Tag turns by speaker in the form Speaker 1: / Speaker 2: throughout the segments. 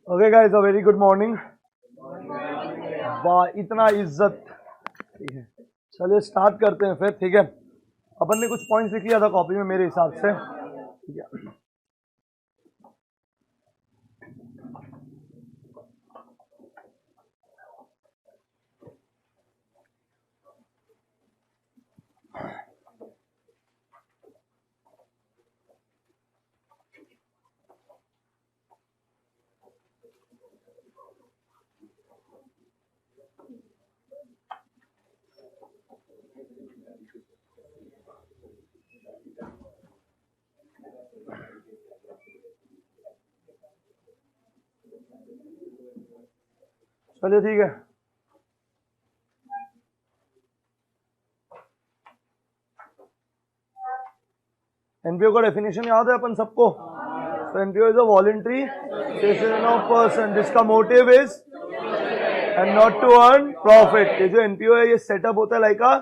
Speaker 1: Okay guys, a very good morning. वाह, इतना इज्जत। ठीक है, चलिए स्टार्ट करते हैं फिर। ठीक है, अपन ने कुछ पॉइंट्स लिख लिया था कॉपी में मेरे हिसाब से। ठीक है, चलिए ठीक है। एनपीओ का डेफिनेशन याद है अपन सबको? तो NPO is a voluntary session of person जिसका motive is and not to earn profit. ये जो एनपीओ है ये सेटअप होता है लाइक अ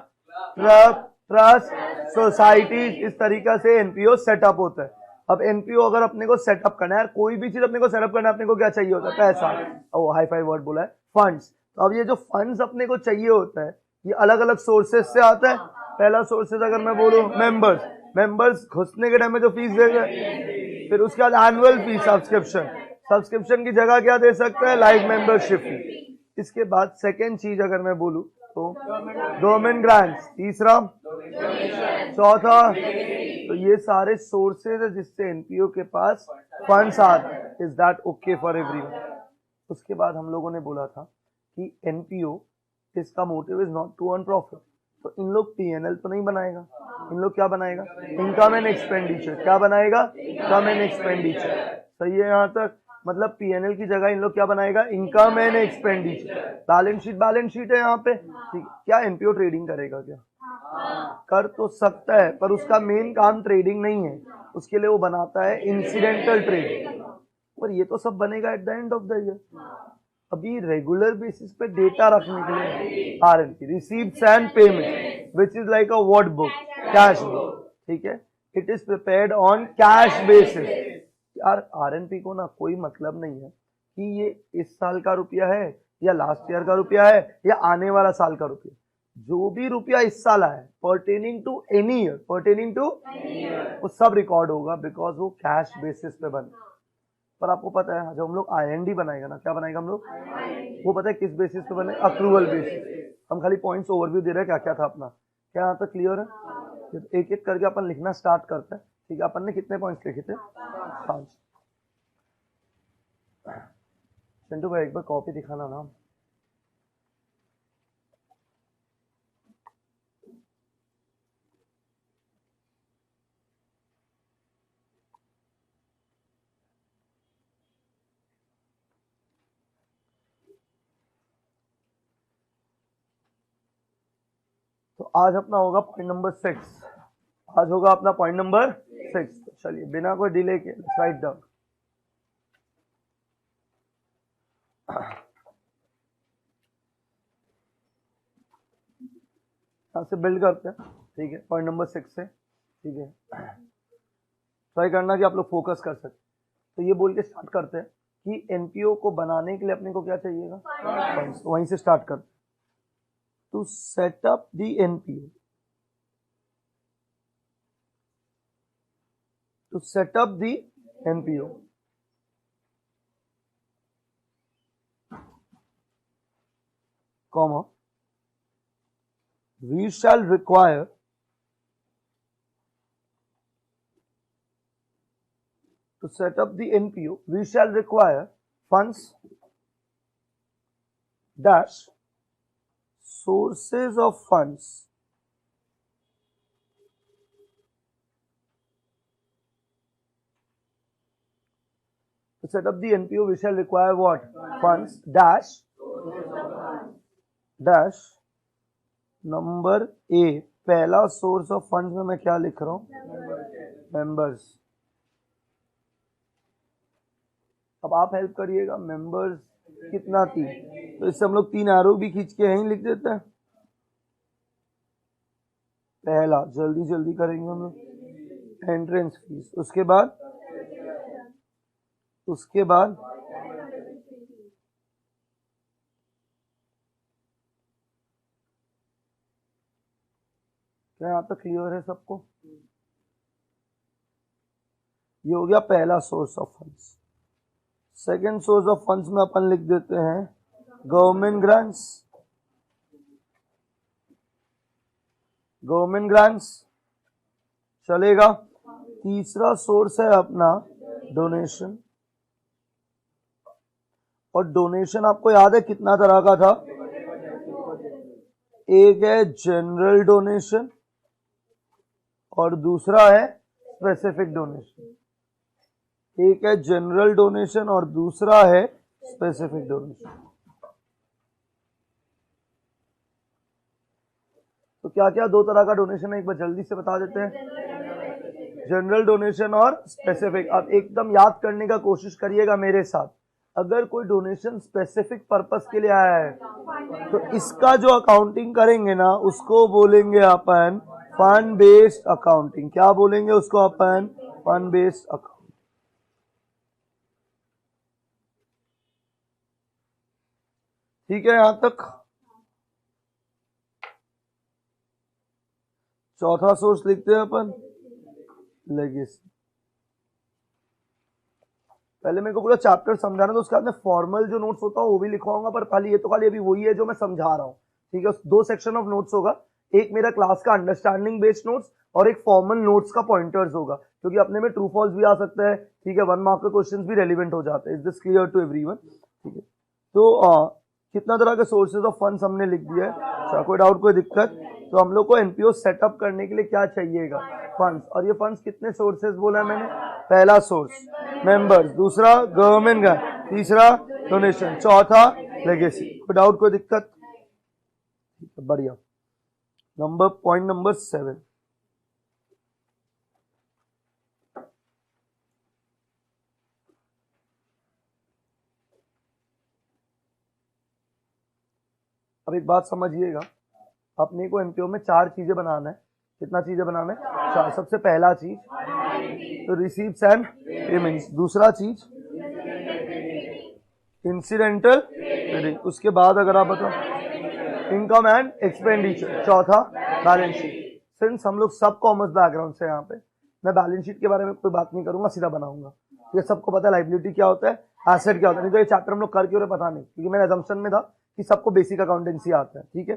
Speaker 1: ट्रस्ट सोसाइटी। इस तरीका से एनपीओ सेटअप होता है। अब एनपीओ अगर अपने को सेटअप करना है, कोई भी चीज अपने को सेटअप करना है, अपने को क्या चाहिए होता है? पैसा। ओ हाई फाई वर्ड बोला है, फंड्स। तो अब ये जो फंड्स अपने को चाहिए होता है ये अलग अलग सोर्सेस से आता है। पहला सोर्सेज अगर मैं बोलूं मेंबर्स घुसने के टाइम में जो फीस देगा, फिर उसके बाद एनुअल फीस, सब्सक्रिप्शन की जगह क्या दे सकता है? Live membership fee. इसके बाद सेकेंड चीज अगर मैं बोलूं तो गवर्नमेंट ग्रांट्स, तीसरा, चौथा। तो ये सारे सोर्सेज है जिससे एनपीओ के पास फंड्स आते हैं। Is that okay for everyone? उसके बाद हम लोगों ने बोला था कि एनपीओ इसका motive is not to earn profit. तो इन लोग पीएनएल तो नहीं बनाएगा, इन लोग क्या बनाएगा? Income and expenditure. क्या बनाएगा? Income and expenditure. सही है यहाँ तक? मतलब पीएनएल की जगह इन लोग क्या बनाएगा? Income and expenditure. Balance sheet है यहाँ पे। ठीक, क्या एनपीओ ट्रेडिंग करेगा? क्या कर तो सकता है, पर उसका मेन काम ट्रेडिंग नहीं है। उसके लिए वो बनाता है इंसिडेंटल ट्रेडिंग। और ये तो सब बनेगा eight the end of the year. अभी रेगुलर बेसिस पे डेटा रखने के लिए RNP, receives and payment, which is like a word book, cash book. ठीक है, it is prepared on cash basis. यार आरएनपी को ना कोई मतलब नहीं है कि ये इस साल का रुपया है या लास्ट ईयर का रुपया है या आने वाला साल का रुपया। जो भी रुपया इस साल आया है पर्टेनिंग टू एनी ईयर, वो सब रिकॉर्ड होगा बिकॉज वो कैश बेसिस पे बना। पर आपको पता है जब हम लोग आईएनडी बनाएगा ना, क्या बनाएगा हम लोग? वो पता है किस बेसिस पे बने? Approval basis. हम खाली पॉइंट्स ओवरव्यू दे रहे हैं क्या क्या था अपना। क्या यहाँ तक क्लियर है? एक एक करके अपन लिखना स्टार्ट करते हैं। ठीक है, अपन ने कितने पॉइंट्स लिखे थे? 5। चिंटू भाई एक बार कॉपी दिखाना ना। तो आज अपना होगा पॉइंट नंबर 6। आज होगा अपना पॉइंट नंबर 6। चलिए बिना कोई डिले के राइट डाउन। यहाँ से बिल्ड करते हैं। ठीक है, पॉइंट नंबर 6 से। ठीक है, ट्राई करना कि आप लोग फोकस कर सके। तो ये बोल के स्टार्ट करते हैं कि एनपीओ को बनाने के लिए अपने को क्या चाहिएगा? फंड्स। वहीं से स्टार्ट करते हैं। To set up the NPO, to set up the NPO, comma, we shall require to set up the NPO, we shall require funds dash sources of funds to set up the NPO. We shall require what? Funds dash number A. पहला source of funds में मैं क्या लिख रहा हूं? Members. अब आप help करिएगा। मेंबर्स कितना थी? तो इससे हम लोग 3 एरो भी खींच के यहीं लिख देते हैं। पहला जल्दी करेंगे हम लोग, एंट्रेंस फीस। उसके बाद उसके बाद क्या यहाँ तक क्लियर है सबको? ये हो गया पहला source of funds. Second source of funds में अपन लिख देते हैं गवर्नमेंट ग्रांट्स। गवर्नमेंट ग्रांट्स चलेगा। तीसरा सोर्स है अपना डोनेशन। और डोनेशन आपको याद है कितना तरह का था? एक है जनरल डोनेशन और दूसरा है स्पेसिफिक डोनेशन। एक है जनरल डोनेशन और दूसरा है स्पेसिफिक डोनेशन। तो क्या क्या दो तरह का डोनेशन है एक बार जल्दी से बता देते हैं। जनरल डोनेशन और स्पेसिफिक। अब एकदम याद करने का कोशिश करिएगा मेरे साथ। अगर कोई डोनेशन स्पेसिफिक पर्पस के लिए आया है तो इसका जो अकाउंटिंग करेंगे ना उसको बोलेंगे अपन फंड बेस्ड अकाउंटिंग। क्या बोलेंगे उसको अपन? Fund based accounting. ठीक है यहां तक? चौथा सोर्स लिखते हैं अपन लेगेसी। पहले मेरे को पूरा चैप्टर समझाना तो उसके बाद में फॉर्मल जो नोट्स होता है वो भी लिखवाऊंगा, पर खाली ये तो खाली अभी वही है जो मैं समझा रहा हूँ। ठीक है, दो सेक्शन ऑफ नोट्स होगा। एक मेरा क्लास का अंडरस्टैंडिंग बेस्ड नोट्स और एक फॉर्मल नोट्स का पॉइंटर्स होगा, क्योंकि अपने में ट्रू फॉल्स भी आ सकता है। ठीक है, 1 मार्क के क्वेश्चंस भी रेलिवेंट हो जाते हैं। Is this clear to everyone? ठीक है, तो कितना तरह के सोर्सेज ऑफ फंड्स हमने लिख दिया है। अच्छा, कोई डाउट, कोई दिक्कत? तो हम लोग को एनपीओ सेटअप करने के लिए क्या चाहिएगा? फंड्स। और ये फंड्स कितने सोर्सेज बोला है मैंने? पहला सोर्स मेंबर्स, दूसरा गवर्नमेंट ग्रांट, तीसरा डोनेशन, चौथा लेगेसी। कोई डाउट, कोई दिक्कत? बढ़िया। Point number 7। अब एक बात समझिएगा, अपने को एमपीओ में 4 चीजें बनाना है। कितना चीजें बनाना है? 4। सबसे पहला चीज तो रिसीव्स एंड पेमेंट्स, दूसरा चीज इंसिडेंटल ट्रेडिंग, उसके बाद अगर आप बताओ इनकम एंड एक्सपेंडिचर, चौथा बैलेंस शीट। सिंस हम लोग सब कॉमर्स बैकग्राउंड से यहाँ पे, मैं बैलेंस शीट के बारे में कोई बात नहीं करूंगा, सीधा बनाऊंगा। ये सबको पता है लायबिलिटी क्या होता है, एसेट क्या होता है। नहीं तो ये चैप्टर हम लोग कर क्यों रहे पता नहीं, क्योंकि मेरे अजम्पशन में था कि सबको बेसिक अकाउंटेंसी आता है। ठीक है,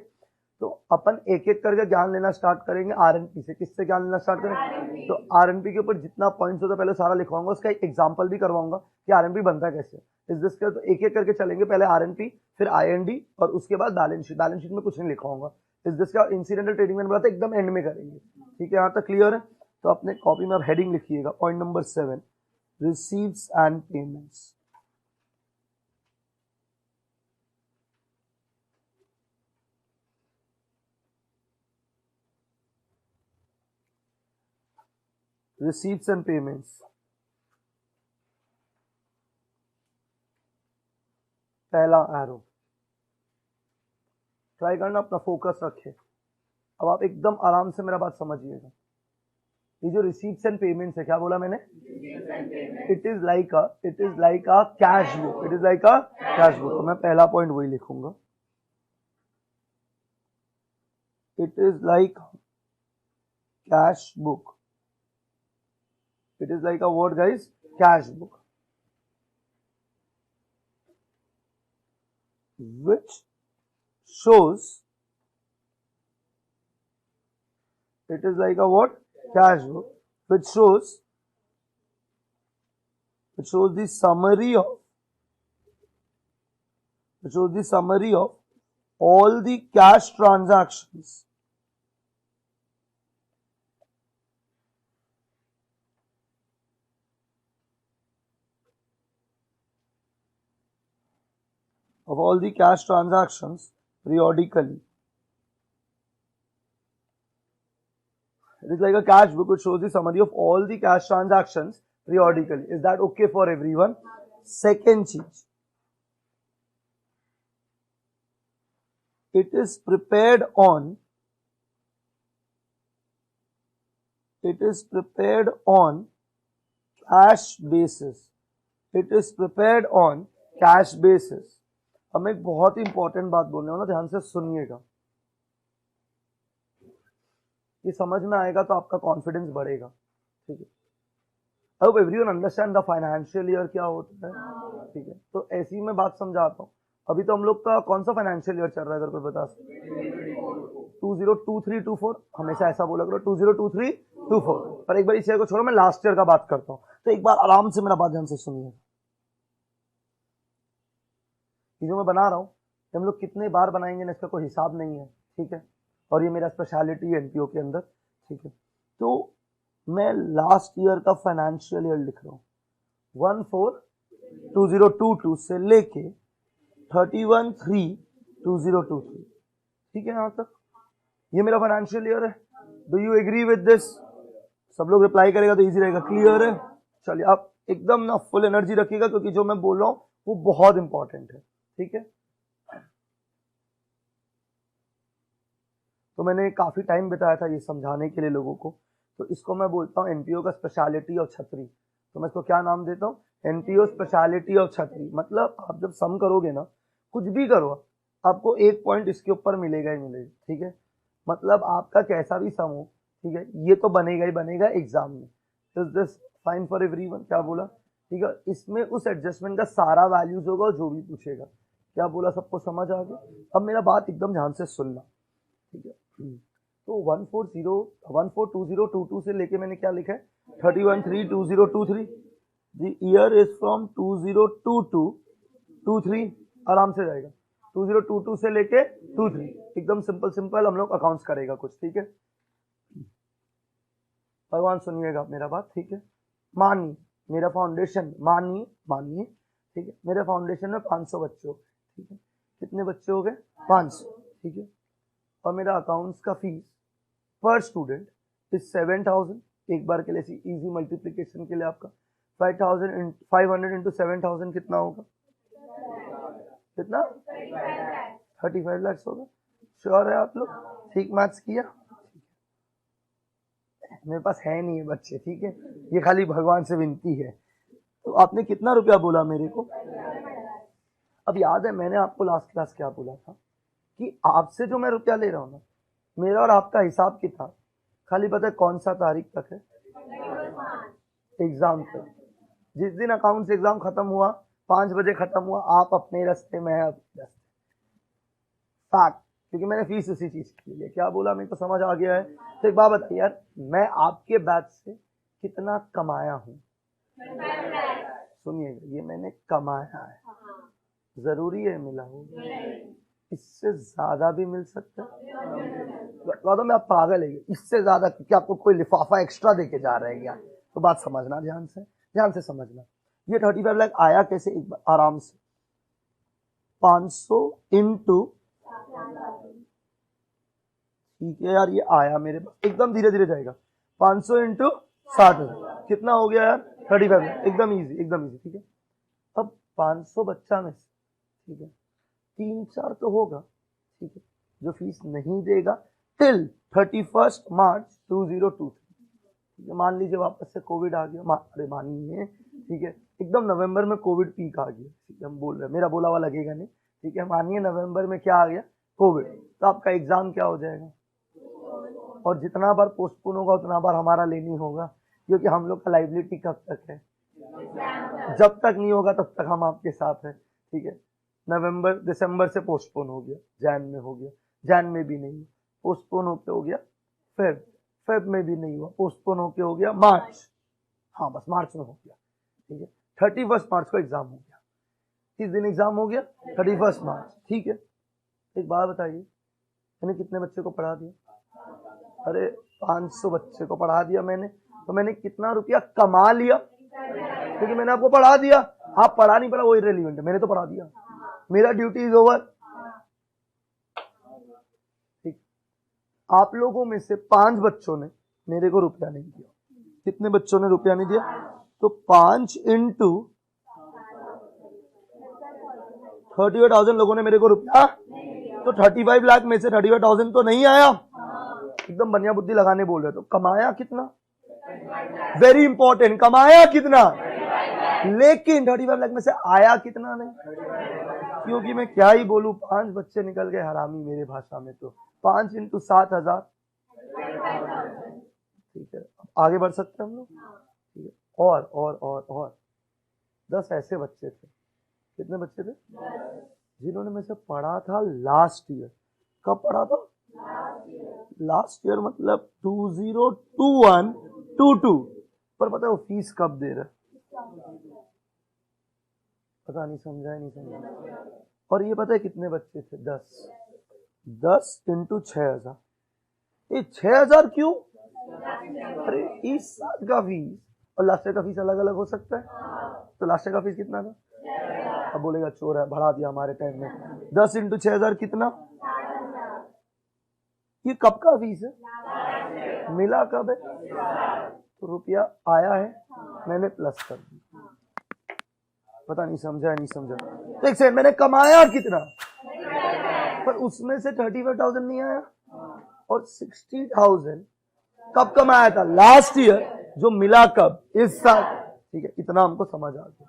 Speaker 1: तो अपन एक एक करके ज्ञान लेना स्टार्ट करेंगे आरएनपी से। किससे ज्ञान लेना स्टार्ट करेंगे? तो आरएनपी के ऊपर जितना पॉइंट्स होता है पहले सारा लिखवाऊंगा, उसका एक एग्जांपल भी करवाऊंगा कि आरएनपी बनता कैसे। इस दिस के तो एक एक करके चलेंगे, पहले आरएनपी, फिर आईएनडी और उसके बाद बैलेंस शीट। बैलेंस शीट में कुछ नहीं लिखवाऊंगा। इस दिस का इंसिडेंटल ट्रेडिंग मैंने बोला था एकदम एंड में करेंगे। ठीक है, यहाँ तक क्लियर है? तो अपने कॉपी में अब हेडिंग लिखिएगा, point number 7, receives and payments. Receipts and payments। पहला एरो। ट्राई करना अपना फोकस रखे। अब आप एकदम आराम से मेरा बात समझिएगा। ये जो रिसीप्ट्स एंड पेमेंट्स है, क्या बोला मैंने? It is like a cash book. It is like a cash book. तो मैं पहला पॉइंट वही लिखूंगा, it is like cash book. It is like a what guys? Cash book, which shows, it is like a what? Cash book, which shows the summary of all the cash transactions periodically. It is like a cash book which shows the summary of all the cash transactions periodically. Is that okay for everyone? Second cheese, it is prepared on cash basis. It is prepared on cash basis. अब मैं एक बहुत ही important बात बोल रहा हूँ ना, ध्यान से सुनिएगा, ये समझ में आएगा तो आपका कॉन्फिडेंस बढ़ेगा, ठीक है। अब everyone understand the financial year क्या होता है, ठीक है। तो ऐसी मैं बात समझाता हूँ। अभी तो हम लोग का कौन सा फाइनेंशियल ईयर चल रहा है, अगर कोई बता सकते? 2023-24, हमेशा ऐसा बोला करो 2023-24। पर एक बार इस ईयर को छोड़ो, मैं लास्ट ईयर का बात करता हूँ। तो एक बार आराम से मेरा बात ध्यान से सुनिए। जो मैं बना रहा हूँ, हम लोग कितने बार बनाएंगे ना, इसका कोई हिसाब नहीं है, ठीक है। और ये मेरा स्पेशलिटी है एनपीओ के अंदर, ठीक है। तो मैं लास्ट ईयर का फाइनेंशियल ईयर लिख रहा हूँ, 14-2022 से लेके 31-3-2023, ठीक है। यहां तक ये मेरा फाइनेंशियल ईयर है। Do you agree with this? सब लोग रिप्लाई करेगा तो इजी रहेगा। क्लियर है? चलिए आप एकदम ना फुल एनर्जी रखिएगा, क्योंकि जो मैं बोल रहा हूं वो बहुत इंपॉर्टेंट है, ठीक है। तो मैंने काफी टाइम बिताया था ये समझाने के लिए लोगों को। तो इसको मैं बोलता हूँ एनपीओ का स्पेशलिटी और छतरी। तो मैं इसको क्या नाम देता हूँ? एनपीओ स्पेशलिटी और छतरी। मतलब आप जब सम करोगे ना, कुछ भी करो, आपको एक पॉइंट इसके ऊपर मिलेगा ही मिलेगा, ठीक है। मतलब आपका कैसा भी सम हो, ठीक है, ये तो बनेगा ही बनेगा एग्जाम में। Is this fine for everyone? क्या बोला? ठीक है। इसमें उस एडजस्टमेंट का सारा वैल्यूज होगा जो भी पूछेगा। क्या बोला? सबको समझ आ गया? अब मेरा बात एकदम ध्यान से सुनना, ठीक है। तो 142022 से लेके मैंने क्या लिखा है? 31-3-2023। The year is from 2022-23। आराम से जाएगा 2022 से लेके 23। एकदम सिंपल सिंपल हम लोग अकाउंट्स करेगा कुछ, ठीक है। भगवान सुनिएगा मेरा बात, ठीक है। मानिए मेरा फाउंडेशन, मानिए ठीक है, मेरे फाउंडेशन में 500 बच्चे हो, ठीक है। कितने बच्चे हो गए? 500, ठीक है। और मेरा अकाउंट्स का फीस पर स्टूडेंट इज 7000। एक बार के लिए इजी मल्टीप्लिकेशन के लिए आपका 500 इंटू 7000 कितना होगा? कितना? 35 लाख होगा। श्योर है आप लोग? ठीक मैथ्स किया? मेरे पास है नहीं है बच्चे, ठीक है, ये खाली भगवान से विनती है। तो आपने कितना रुपया बोला मेरे को? अब याद है मैंने आपको लास्ट क्लास क्या बोला था कि आपसे जो मैं रुपया ले रहा हूँ ना, मेरा और आपका हिसाब किताब खाली पता है कौन सा तारीख तक है? एग्जाम तक। जिस दिन अकाउंट्स एग्जाम खत्म हुआ, 5 बजे खत्म हुआ, आप अपने रास्ते में अपने रास्ते, क्योंकि मैंने फीस उसी चीज के लिए। क्या बोला? मेरे को समझ आ गया है। तो एक बात बताइए यार, मैं आपके बैच से कितना कमाया हूं? सुनिएगा, ये मैंने कमाया है। जरूरी है मिला हो? इससे ज्यादा भी मिल सकता है। में आप पागल है, इससे ज्यादा क्या आपको कोई लिफाफा एक्स्ट्रा देके जा रहे हैं क्या? तो बात समझना ध्यान से समझना। ये 35 लाख आया कैसे? एक बार आराम से 500 इंटू, ठीक है यार, ये आया मेरे पास, एकदम धीरे धीरे जाएगा। 500 इंटू 60 कितना हो गया यार? 35 लाख। एकदम इजी, ठीक है। अब 500 बच्चा में से, ठीक है, 3-4 तो होगा, ठीक है, जो फीस नहीं देगा टिल 31 मार्च 2023, ठीक है। मान लीजिए वापस से कोविड आ गया, अरे मानिए, ठीक है, एकदम नवंबर में कोविड पीक आ गया, ठीक है, हम बोल रहे हैं, मेरा बोला हुआ लगेगा नहीं, ठीक है। मानिए नवंबर में क्या आ गया? कोविड। तो आपका एग्जाम क्या हो जाएगा? और जितना बार पोस्टपोन होगा उतना बार हमारा लेनी होगा, क्योंकि हम लोग का लाइबिलिटी कब तक है? जब तक नहीं होगा तब तक हम आपके साथ हैं, ठीक है। नवंबर दिसंबर से पोस्टपोन हो गया, जैन में हो गया, जैन में भी नहीं, पोस्टपोन होके हो गया फेब में भी नहीं हुआ, पोस्टपोन होके हो गया मार्च, हाँ बस मार्च में हो गया, ठीक है। 31 मार्च को एग्जाम हो गया। किस दिन एग्जाम हो गया? 31 मार्च, ठीक है। एक बात बताइए, मैंने कितने बच्चे को पढ़ा दिया? अरे 500 बच्चे को पढ़ा दिया मैंने। तो मैंने कितना रुपया कमा लिया? क्योंकि मैंने आपको पढ़ा दिया। आप पढ़ा नहीं पढ़ा वो इररिलेवेंट है, मैंने तो पढ़ा दिया, मेरा ड्यूटी इज ओवर, ठीक। आप लोगों में से 5 बच्चों ने मेरे को रुपया नहीं दिया। कितने बच्चों ने रुपया नहीं दिया? तो 5 इंटू 38,000 लोगों ने मेरे को रुपया, तो 35 लाख में से 35,000 तो नहीं आया। एकदम बढ़िया बुद्धि लगाने बोल रहे, तो कमाया कितना? वेरी इंपॉर्टेंट, कमाया कितना? लेकिन 35 लाख में से आया कितना नहीं, क्योंकि मैं क्या ही बोलूं, 5 बच्चे निकल गए हरामी मेरे भाषा में। तो 5 × 7,000, ठीक है। आगे बढ़ सकते हैं हम लोग, ठीक है। और 10 ऐसे बच्चे थे, कितने बच्चे थे, जिन्होंने मैं से पढ़ा था लास्ट ईयर। कब पढ़ा था, लास्ट ईयर, मतलब 2021-22। पर पता है वो फीस कब दे रहा है, पता नहीं, समझा है नहीं समझा। और ये पता है कितने बच्चे थे, 10 × 6,000। ये 6,000 क्यों, अरे इस साल का फीस और लास्ट ईयर का फीस अलग अलग हो सकता है। तो लास्ट ईयर का फीस कितना था, अब बोलेगा चोर है, बढ़ा दिया हमारे टाइम में। 10 × 6,000 कितना, ये कब का फीस है, मिला कब है, तो रुपया आया है, मैंने प्लस कर दिया। पता नहीं समझा नहीं समझा। देख से मैंने कमाया कितना, पर उसमें से 35,000 नहीं आया, और 60,000 कब कमाया था, लास्ट ईयर, जो मिला कब, इस साल। ठीक है, इतना हमको समझ आ गया।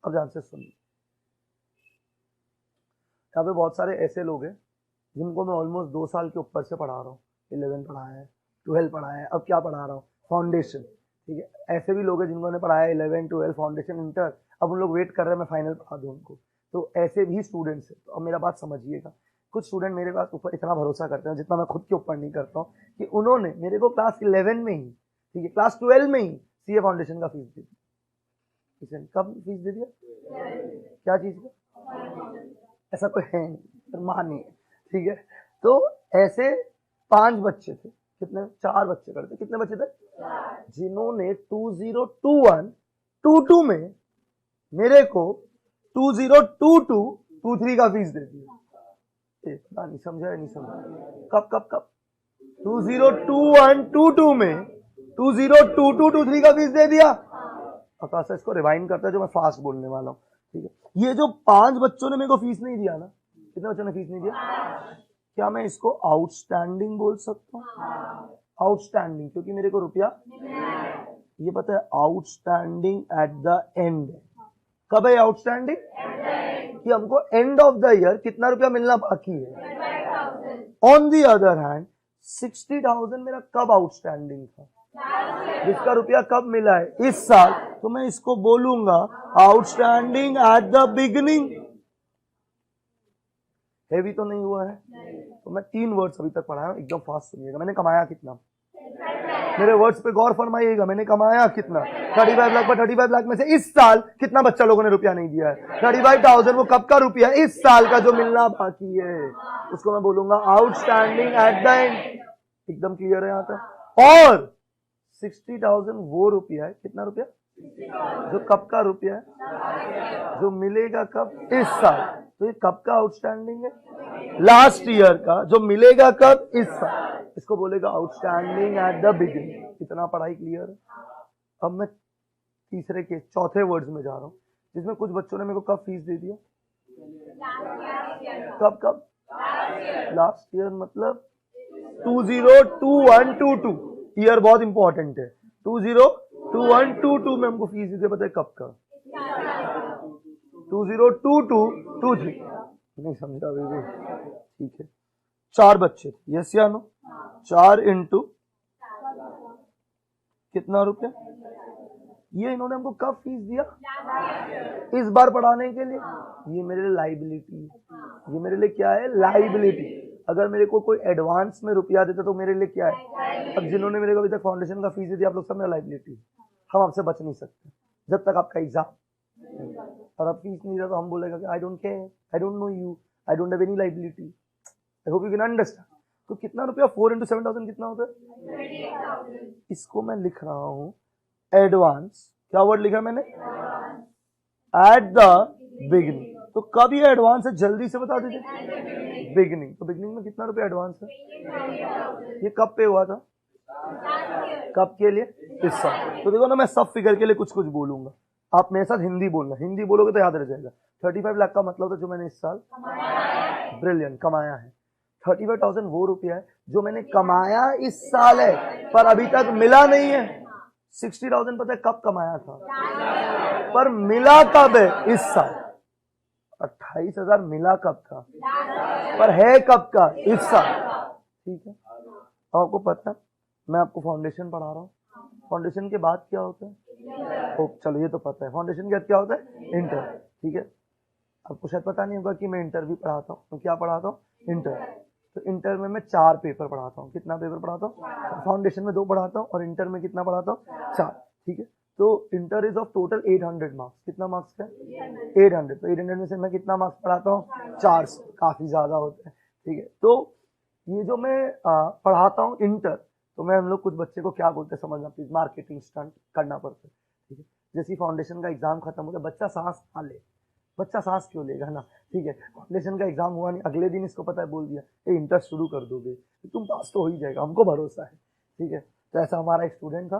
Speaker 1: अब ध्यान से सुनिए, यहाँ पे बहुत सारे ऐसे लोग हैं जिनको मैं ऑलमोस्ट 2 साल के ऊपर से पढ़ा रहा हूँ। 11 पढ़ाया है, 12 पढ़ाया है, अब क्या पढ़ा रहा हूँ, फाउंडेशन। ठीक है, ऐसे भी लोग हैं जिनको मैंने पढ़ाया 11, 12, फाउंडेशन, इंटर। अब उन लोग वेट कर रहे हैं मैं फाइनल पढ़ा दूँ उनको। तो ऐसे भी स्टूडेंट्स हैं। तो अब मेरा बात समझिएगा, कुछ स्टूडेंट मेरे पास ऊपर इतना भरोसा करते हैं जितना मैं खुद के ऊपर नहीं करता हूँ, कि उन्होंने मेरे को क्लास 11 में ही, ठीक है, क्लास 12 में ही सीए फाउंडेशन का फीस दे दिया। कब फीस दे दिया, क्या चीज का, ऐसा कोई है नहीं, पर मानिए, ठीक है। तो ऐसे 5 बच्चे थे, कितने, 4 बच्चे करते, कितने बच्चे थे, जिन्होंने 2021-22 में मेरे को 2022-23 का फीस दे दिया। पता नहीं समझा नहीं समझा, कब कब कब, 2021-22 में 2022-23 का फीस दे दिया। आकाश इसको रिवाइंड करता है जो मैं फास्ट बोलने वाला हूँ, ठीक है। ये जो 5 बच्चों ने मेरे को फीस नहीं दिया ना, कितने बच्चों ने फीस नहीं दिया, क्या मैं इसको आउटस्टैंडिंग बोल सकता हूँ, आउटस्टैंडिंग, क्योंकि मेरे को रुपया, ये पता है आउटस्टैंडिंग एट द एंड। कब है आउटस्टैंडिंग, कि हमको एंड ऑफ द ईयर कितना रुपया मिलना बाकी है। ऑन दी अदर हैंड 60,000 मेरा कब आउटस्टैंडिंग था, जिसका रुपया कब मिला है, इस साल। तो मैं इसको बोलूंगा outstanding at the beginning. Heavy तो नहीं हुआ है। तो मैं 3 वर्ड्स अभी तक पढ़ाया, एकदम फास्ट सुनिएगा। मैंने कमाया कितना, मेरे वर्ड्स पे गौर फरमाइएगा, मैंने कमाया कितना, 35 लाख पर 35 लाख में से इस साल कितना बच्चा लोगों ने रुपया नहीं दिया है, 35,000 वो कब का रुपया, इस साल का जो मिलना बाकी है, उसको मैं बोलूंगा आउटस्टैंडिंग एट द एंड। एकदम क्लियर है यहाँ तक। और 60,000 वो रुपया है, कितना रुपया, जो कब का रुपया है, जो मिलेगा कब, इस साल। तो ये कब का आउटस्टैंडिंग है, लास्ट ईयर का, जो मिलेगा कब, इस साल। इसको बोलेगा आउटस्टैंडिंग एट द बिगिनिंग। इतना पढ़ाई क्लियर है। अब मैं तीसरे के चौथे वर्ड्स में जा रहा हूँ, जिसमें कुछ बच्चों ने मेरे को कब फीस दे दिया, कब कब, लास्ट ईयर, मतलब 2021-22 ईयर बहुत इंपॉर्टेंट है। 2021-22 में हमको फीस दे, पता है कब का, 2022-23। नहीं समझा अभी भी, ठीक है। 4 बच्चे थे, यस या नो, 4 × कितना रुपया, ये इन्होंने हमको कब फीस दिया, इस बार पढ़ाने के लिए। ये मेरे लिए लाइबिलिटी है, ये मेरे लिए क्या है, लाइबिलिटी। अगर मेरे को कोई एडवांस में रुपया देता तो मेरे लिए क्या है। अब जिन्होंने मेरे को अभी तक फाउंडेशन का फीस दिया, आप लोग सब मेरा लाइबिलिटी। हम आपसे बच नहीं सकते जब तक आपका एग्जाम, और अब फीस नहीं दिया तो हम बोलेगा कि I don't care, I don't know you, I don't have any liability. I hope you can understand. तो कितना रुपया, 4 × 7,000 कितना होता है, इसको मैं लिख रहा हूं एडवांस। क्या वर्ड लिखा मैंने, एट द बिगिनिंग। तो कब ये एडवांस है, जल्दी से बता दीजिए, बिगिनिंग। तो बिगिनिंग में कितना रुपया एडवांस है, ये कब पे हुआ था, कब के लिए, इस साल। तो देखो ना, मैं सब फिगर के लिए कुछ कुछ बोलूंगा, आप मेरे साथ हिंदी बोलना, हिंदी बोलोगे तो याद रह जाएगा। 35 लाख का मतलब था जो मैंने इस साल, ब्रिलियंट, कमाया है। 35,000 वो रुपया है जो मैंने कमाया इस साल है, पर अभी तक मिला नहीं है। 60,000 पता है कब कमाया था, पर मिला कब है? इस साल। 28,000 मिला कब था? पर है कब का? इस साल। ठीक है, आपको पता है मैं आपको फाउंडेशन पढ़ा रहा हूँ, फाउंडेशन के बाद क्या होता है? ओ चलो ये तो पता है, फाउंडेशन के बाद क्या होता है? इंटर। ठीक है, आपको शायद पता नहीं होगा कि मैं इंटर भी पढ़ाता हूँ। मैं क्या पढ़ाता हूँ? इंटर। तो इंटर में मैं 4 पेपर पढ़ाता हूँ। कितना पेपर पढ़ाता हूँ? फाउंडेशन में 2 पढ़ाता हूँ और इंटर में कितना पढ़ाता हूँ? 4। ठीक है, तो inter is of total 800 marks. कितना मार्क्स का? 800। तो 800 में से मैं कितना मार्क्स पढ़ाता हूँ? 400। काफी ज्यादा होता है। ठीक है, तो ये जो मैं पढ़ाता हूँ इंटर, तो मैं हम लोग कुछ बच्चे को क्या बोलते हैं समझना प्लीज, मार्केटिंग स्टंट करना पड़ता है। ठीक है, जैसे फाउंडेशन का एग्जाम खत्म हो गया, बच्चा सांस ना ले, बच्चा सांस क्यों लेगा ना? ठीक है, फाउंडेशन का एग्जाम हुआ नहीं, अगले दिन इसको पता है बोल दिया ये इंटर शुरू कर दोगे, तुम पास तो हो ही जाएगा, हमको भरोसा है। ठीक है, तो ऐसा हमारा एक स्टूडेंट था,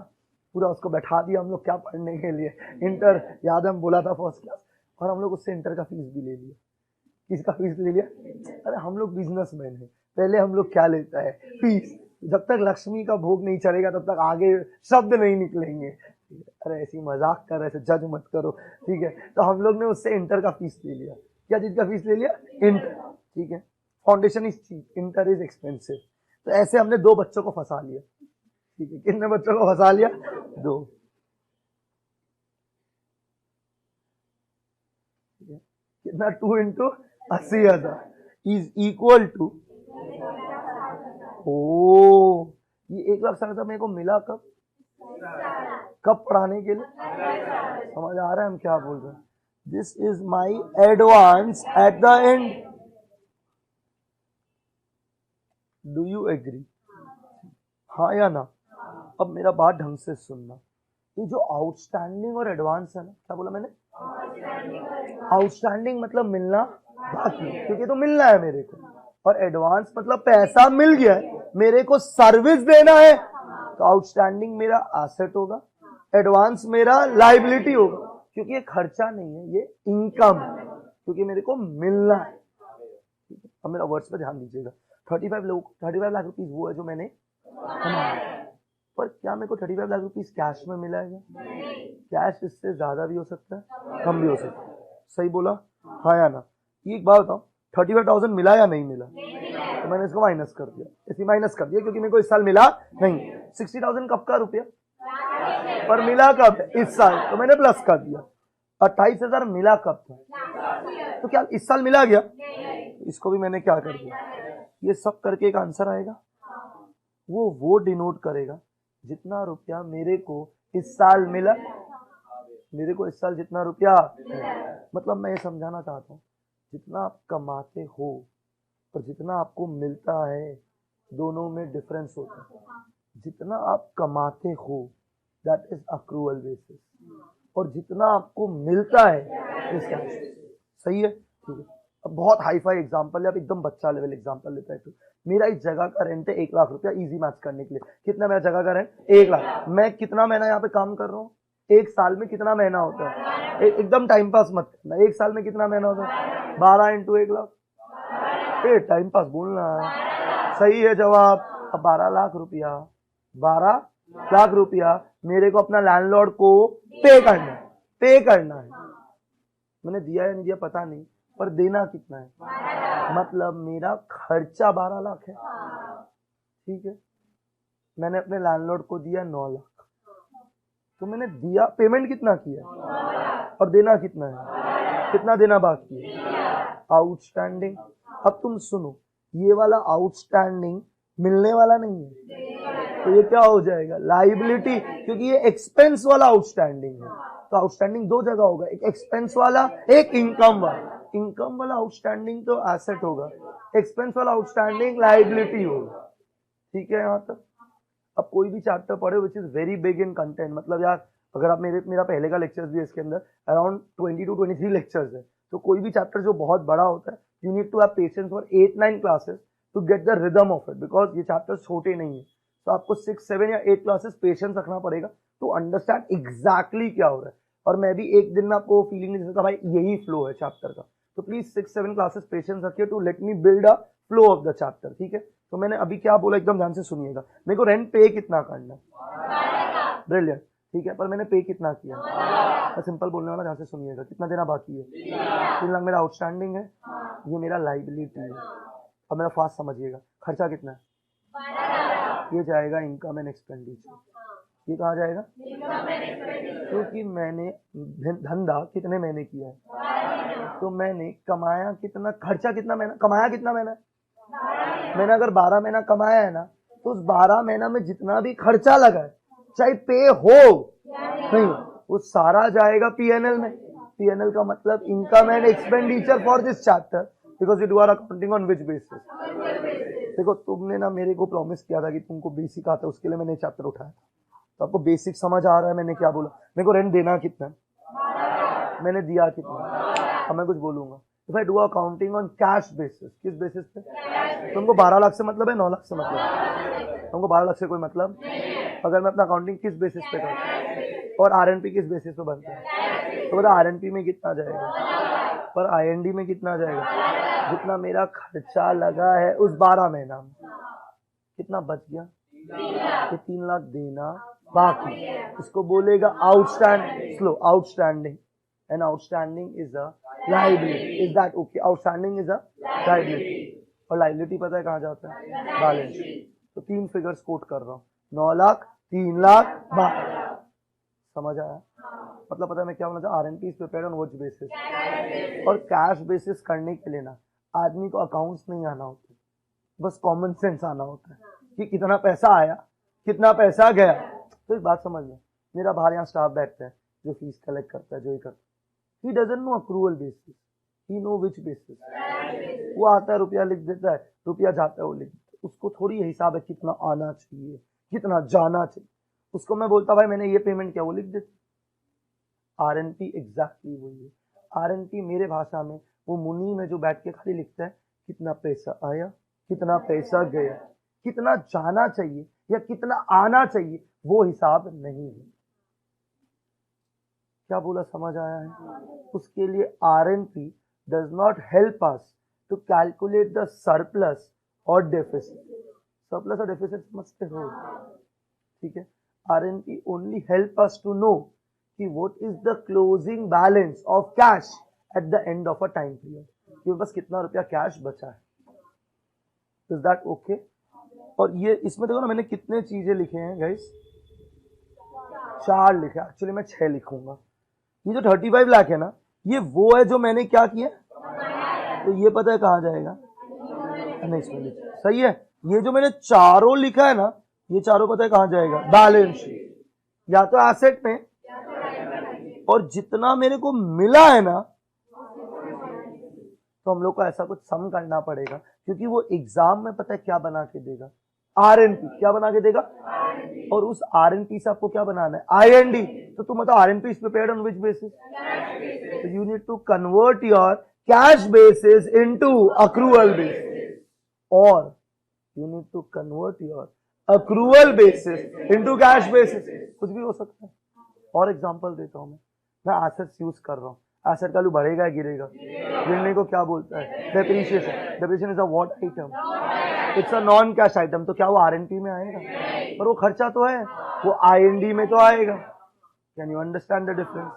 Speaker 1: पूरा उसको बैठा दिया हम लोग क्या पढ़ने के लिए, इंटर। याद है हम बोला था फर्स्ट क्लास, और हम लोग उससे इंटर का फीस भी ले लिया। किसका फीस ले लिया? अरे हम लोग बिजनेसमैन है, पहले हम लोग क्या लेता है? फीस। जब तक लक्ष्मी का भोग नहीं चढ़ेगा तब तक आगे शब्द नहीं निकलेंगे। अरे ऐसी मजाक कर रहे थे, जज मत करो। ठीक है, तो हम लोग ने उससे इंटर का फीस ले लिया। क्या चीज का फीस ले लिया? इंटर। ठीक है, foundation is cheap, inter is expensive. तो ऐसे हमने 2 बच्चों को फंसा लिया। ठीक है, कितने बच्चों को फंसा लिया? 2। ठीक है, कितना? 2 इंटू 80,000 इज इक्वल टू, ओ ये 1,60,000 मेरे को मिला कब? कब पढ़ाने के लिए? समझ आ रहा है हम क्या बोल रहे हैं? This is my advance at the end. Do you agree? हाँ या ना? अब मेरा बात ढंग से सुनना, ये जो आउटस्टैंडिंग और एडवांस है ना, क्या बोला मैंने? आउटस्टैंडिंग मतलब मिलना बाकी, क्योंकि तो मिलना है मेरे को, और एडवांस मतलब पैसा मिल गया है, मेरे को सर्विस देना है। तो आउटस्टैंडिंग मेरा एसेट होगा, एडवांस मेरा लायबिलिटी होगा, क्योंकि ये खर्चा नहीं है, ये इनकम है, क्योंकि मेरे को मिलना है। अब मेरा वर्ड्स पे ध्यान दीजिएगा। 35 लाख रुपीज वो है जो मैंने कमाया, पर क्या मेरे को 35 लाख रुपीज कैश में मिला है? कैश इससे ज्यादा भी हो सकता है, कम भी हो सकता है। सही बोला? हाँ या ना? ये एक बात बताओ, 35,000 मिला या नहीं मिला? तो मैंने इसको माइनस कर दिया, इसी माइनस कर दिया, क्योंकि मेरे को इस साल मिला नहीं। 60,000 कब का रुपया? पर मिला कब? इस साल, तो मैंने प्लस कर दिया। 28,000 मिला कब था? तो क्या इस साल मिला गया? इसको भी मैंने क्या कर दिया? ये सब करके एक आंसर आएगा, वो डिनोट करेगा जितना रुपया मेरे को इस साल मिला। मेरे को इस साल जितना रुपया, मतलब मैं ये समझाना चाहता हूँ, जितना आप कमाते हो और जितना आपको मिलता है, दोनों में डिफरेंस होता है। जितना आप कमाते हो दैट इज अक्रूवल बेसिस, और जितना आपको मिलता है इस कैश। सही है? ठीक है, अब बहुत हाई फाई एग्जाम्पल है, अब एकदम बच्चा लेवल एग्जाम्पल लेता है। तो मेरा इस जगह का रेंट है 1 लाख रुपया, इजी मैच करने के लिए। कितना मेरा जगह का रेंट? 1 लाख। मैं कितना महीना यहाँ पे काम कर रहा हूँ? 1 साल में कितना महीना होता है? एकदम टाइम पास मत करना, 1 साल में कितना महीना होता है? 12 इंटू 1 लाख। टाइम पास बोलना है। सही है जवाब। अब 12 लाख रुपया, 12 लाख रुपया मेरे को अपना लैंडलॉर्ड को पे करना है। मैंने दिया या नहीं दिया पता नहीं, पर देना कितना है? मतलब मेरा खर्चा 12 लाख है। ठीक है, मैंने अपने लैंडलॉर्ड को दिया 9 लाख, तो मैंने दिया, पेमेंट कितना किया और देना कितना है? कितना देना बाकी है? आउटस्टैंडिंग। अब तुम सुनो, ये वाला आउटस्टैंडिंग मिलने वाला नहीं है, तो ये क्या हो जाएगा? लायबिलिटी, क्योंकि ये एक्सपेंस वाला आउटस्टैंडिंग है। तो आउटस्टैंडिंग 2 जगह होगा, एक एक्सपेंस वाला, एक इनकम वाला। इनकम वाला आउटस्टैंडिंग तो एसेट होगा, एक्सपेंस वाला आउटस्टैंडिंग लायबिलिटी होगा। ठीक है यहाँ तक? अब कोई भी चैप्टर पढ़े which is very big in content, मतलब यार अगर आप मेरा पहले का लेक्चर्स भी है, इसके अंदर अराउंड 20 to 23 लेक्चर्स है, तो कोई भी चैप्टर जो बहुत बड़ा होता है, you need to have patience for 8-9 classes to get the rhythm of it, because ये चैप्टर छोटे नहीं है। तो आपको 6, 7 या 8 क्लासेस पेशेंस रखना पड़ेगा टू अंडरस्टैंड एग्जैक्टली क्या हो रहा है। और मैं भी एक दिन में आपको फीलिंग नहीं दे सकता भाई यही फ्लो है चैप्टर का, तो प्लीज 6-7 क्लासेस पेशेंस रखिए to let me build a flow of the chapter. ठीक है, तो मैंने अभी क्या बोला एकदम ध्यान से सुनिएगा। मेरे को रेंट पे कितना करना है? ब्रिलियंट। ठीक है, पर मैंने पे कितना किया? मैं सिंपल बोलने वाला, ध्यान से सुनिएगा। कितना देना बाकी है? 3 लाख मेरा आउटस्टैंडिंग है, ये मेरा लाइबिलिटी है। अब मेरा फास्ट समझिएगा, खर्चा कितना है? ये जाएगा इनकम एंड एक्सपेंडिचर। ये कहाँ जाएगा? क्योंकि मैंने धंधा कितने महीने किया है, तो मैंने कमाया कितना, खर्चा कितना महीना, कमाया कितना महीना? मैंने अगर 12 महीना कमाया है ना, तो उस 12 महीना में जितना भी खर्चा लगा है, चाहे पे हो नहीं, वो सारा जाएगा पीएनएल में। पीएनएल का मतलब income and expenditure for this chapter, because you do our accounting on which basis. देखो, तुमने ना मेरे को प्रॉमिस किया था कि तुमको बेसिक आता है, उसके लिए मैंने चैप्टर उठाया। तो आपको बेसिक समझ आ रहा है मैंने क्या बोला? मेरे को रेंट देना कितना है, मैंने दिया कितना, अब मैं कुछ बोलूंगा। If I do accounting on cash basis, किस बेसिस पे? तुमको 12 लाख से मतलब है, 9 लाख से मतलब है? तुमको 12 लाख से कोई मतलब? अगर मैं अपना अकाउंटिंग किस बेसिस पे करता और आरएनपी किस बेसिस पे बनता है, तो बता आरएनपी में कितना जाएगा, पर आईएनडी में कितना जाएगा? जितना मेरा खर्चा लगा है उस 12 महीना में, कितना बच गया? ये 3 लाख देना बाकी। इसको बोलेगा outstanding. Slow, outstanding. And outstanding is a liability. Is that okay? Outstanding is a liability. और लायबिलिटी पता है कहाँ जाता है? Balance sheet. तो 3 फिगर्स कोट कर रहा हूँ, 9 लाख, 3 लाख, 12 लाख। समझ आया? मतलब पता है मैं क्या बोलना चाहता? RNP is prepared on which basis? और कैश बेसिस करने के लिए ना आदमी को अकाउंट्स नहीं आना होता, बस कॉमन सेंस आना होता है कि कितना पैसा आया, कितना पैसा गया। तो एक बात समझ लो, मेरा बाहर यहाँ स्टाफ बैठता है जो फीस कलेक्ट करता है, जो ही करता है, he doesn't know accrual basis, he know which basis. वो आता है, रुपया लिख देता है, रुपया जाता है, वो लिख देता है। उसको थोड़ी हिसाब है कितना आना चाहिए, कितना जाना चाहिए। उसको मैं बोलता भाई मैंने ये पेमेंट किया, वो लिख देता। आरएनपी एग्जैक्टली वही है। आरएनपी मेरे भाषा में वो मुनि में जो बैठ के खाली लिखता है कितना पैसा आया, कितना पैसा गया, कितना जाना चाहिए या कितना आना चाहिए, वो हिसाब नहीं है। क्या बोला, समझ आया है? उसके लिए RNP does not help us to calculate the surplus और डेफिसिट। सरप्लस और डेफिसिट समझते हो? ठीक है। RNP only help us to know कि what is the closing balance of cash at the end of a time period, कि बस कितना रुपया कैश बचा है। Is that okay? और ये इसमें देखो ना, मैंने कितने चीजें लिखे हैं गाइस? 4 लिखे, एक्चुअली मैं 6 लिखूंगा। ये जो 35 लाख है ना, ये वो है जो मैंने क्या किया, तो ये पता है कहाँ जाएगा? अनएक्सपेंडिचर। सही है। ये जो मैंने चारों लिखा है ना, ये चारों पता है कहाँ जाएगा? बैलेंस शीट, या तो एसेट में, और जितना मेरे को मिला है ना, तो हम लोग को ऐसा कुछ सम करना पड़ेगा, क्योंकि वो एग्जाम में पता है क्या बना के देगा? आरएनपी। क्या बना के देगा? और उस आरएनपी से आपको क्या बनाना है? आईएनडी। तो तुम बताओ RNP is prepared on which basis? तो you need to convert your cash basis into accrual basis, और you need to convert your accrual basis into cash basis. कुछ भी हो सकता है। और एग्जांपल देता हूं मैं एसेट्स यूज कर रहा हूं। एसेट वैल्यू बढ़ेगा या गिरेगा? गिरने को क्या बोलता है? Depreciation. Depreciation is a what item? It's a non cash item. तो क्या वो आरएनपी में आएगा? पर वो खर्चा तो है, वो आईएनडी में तो आएगा। Can you understand the difference?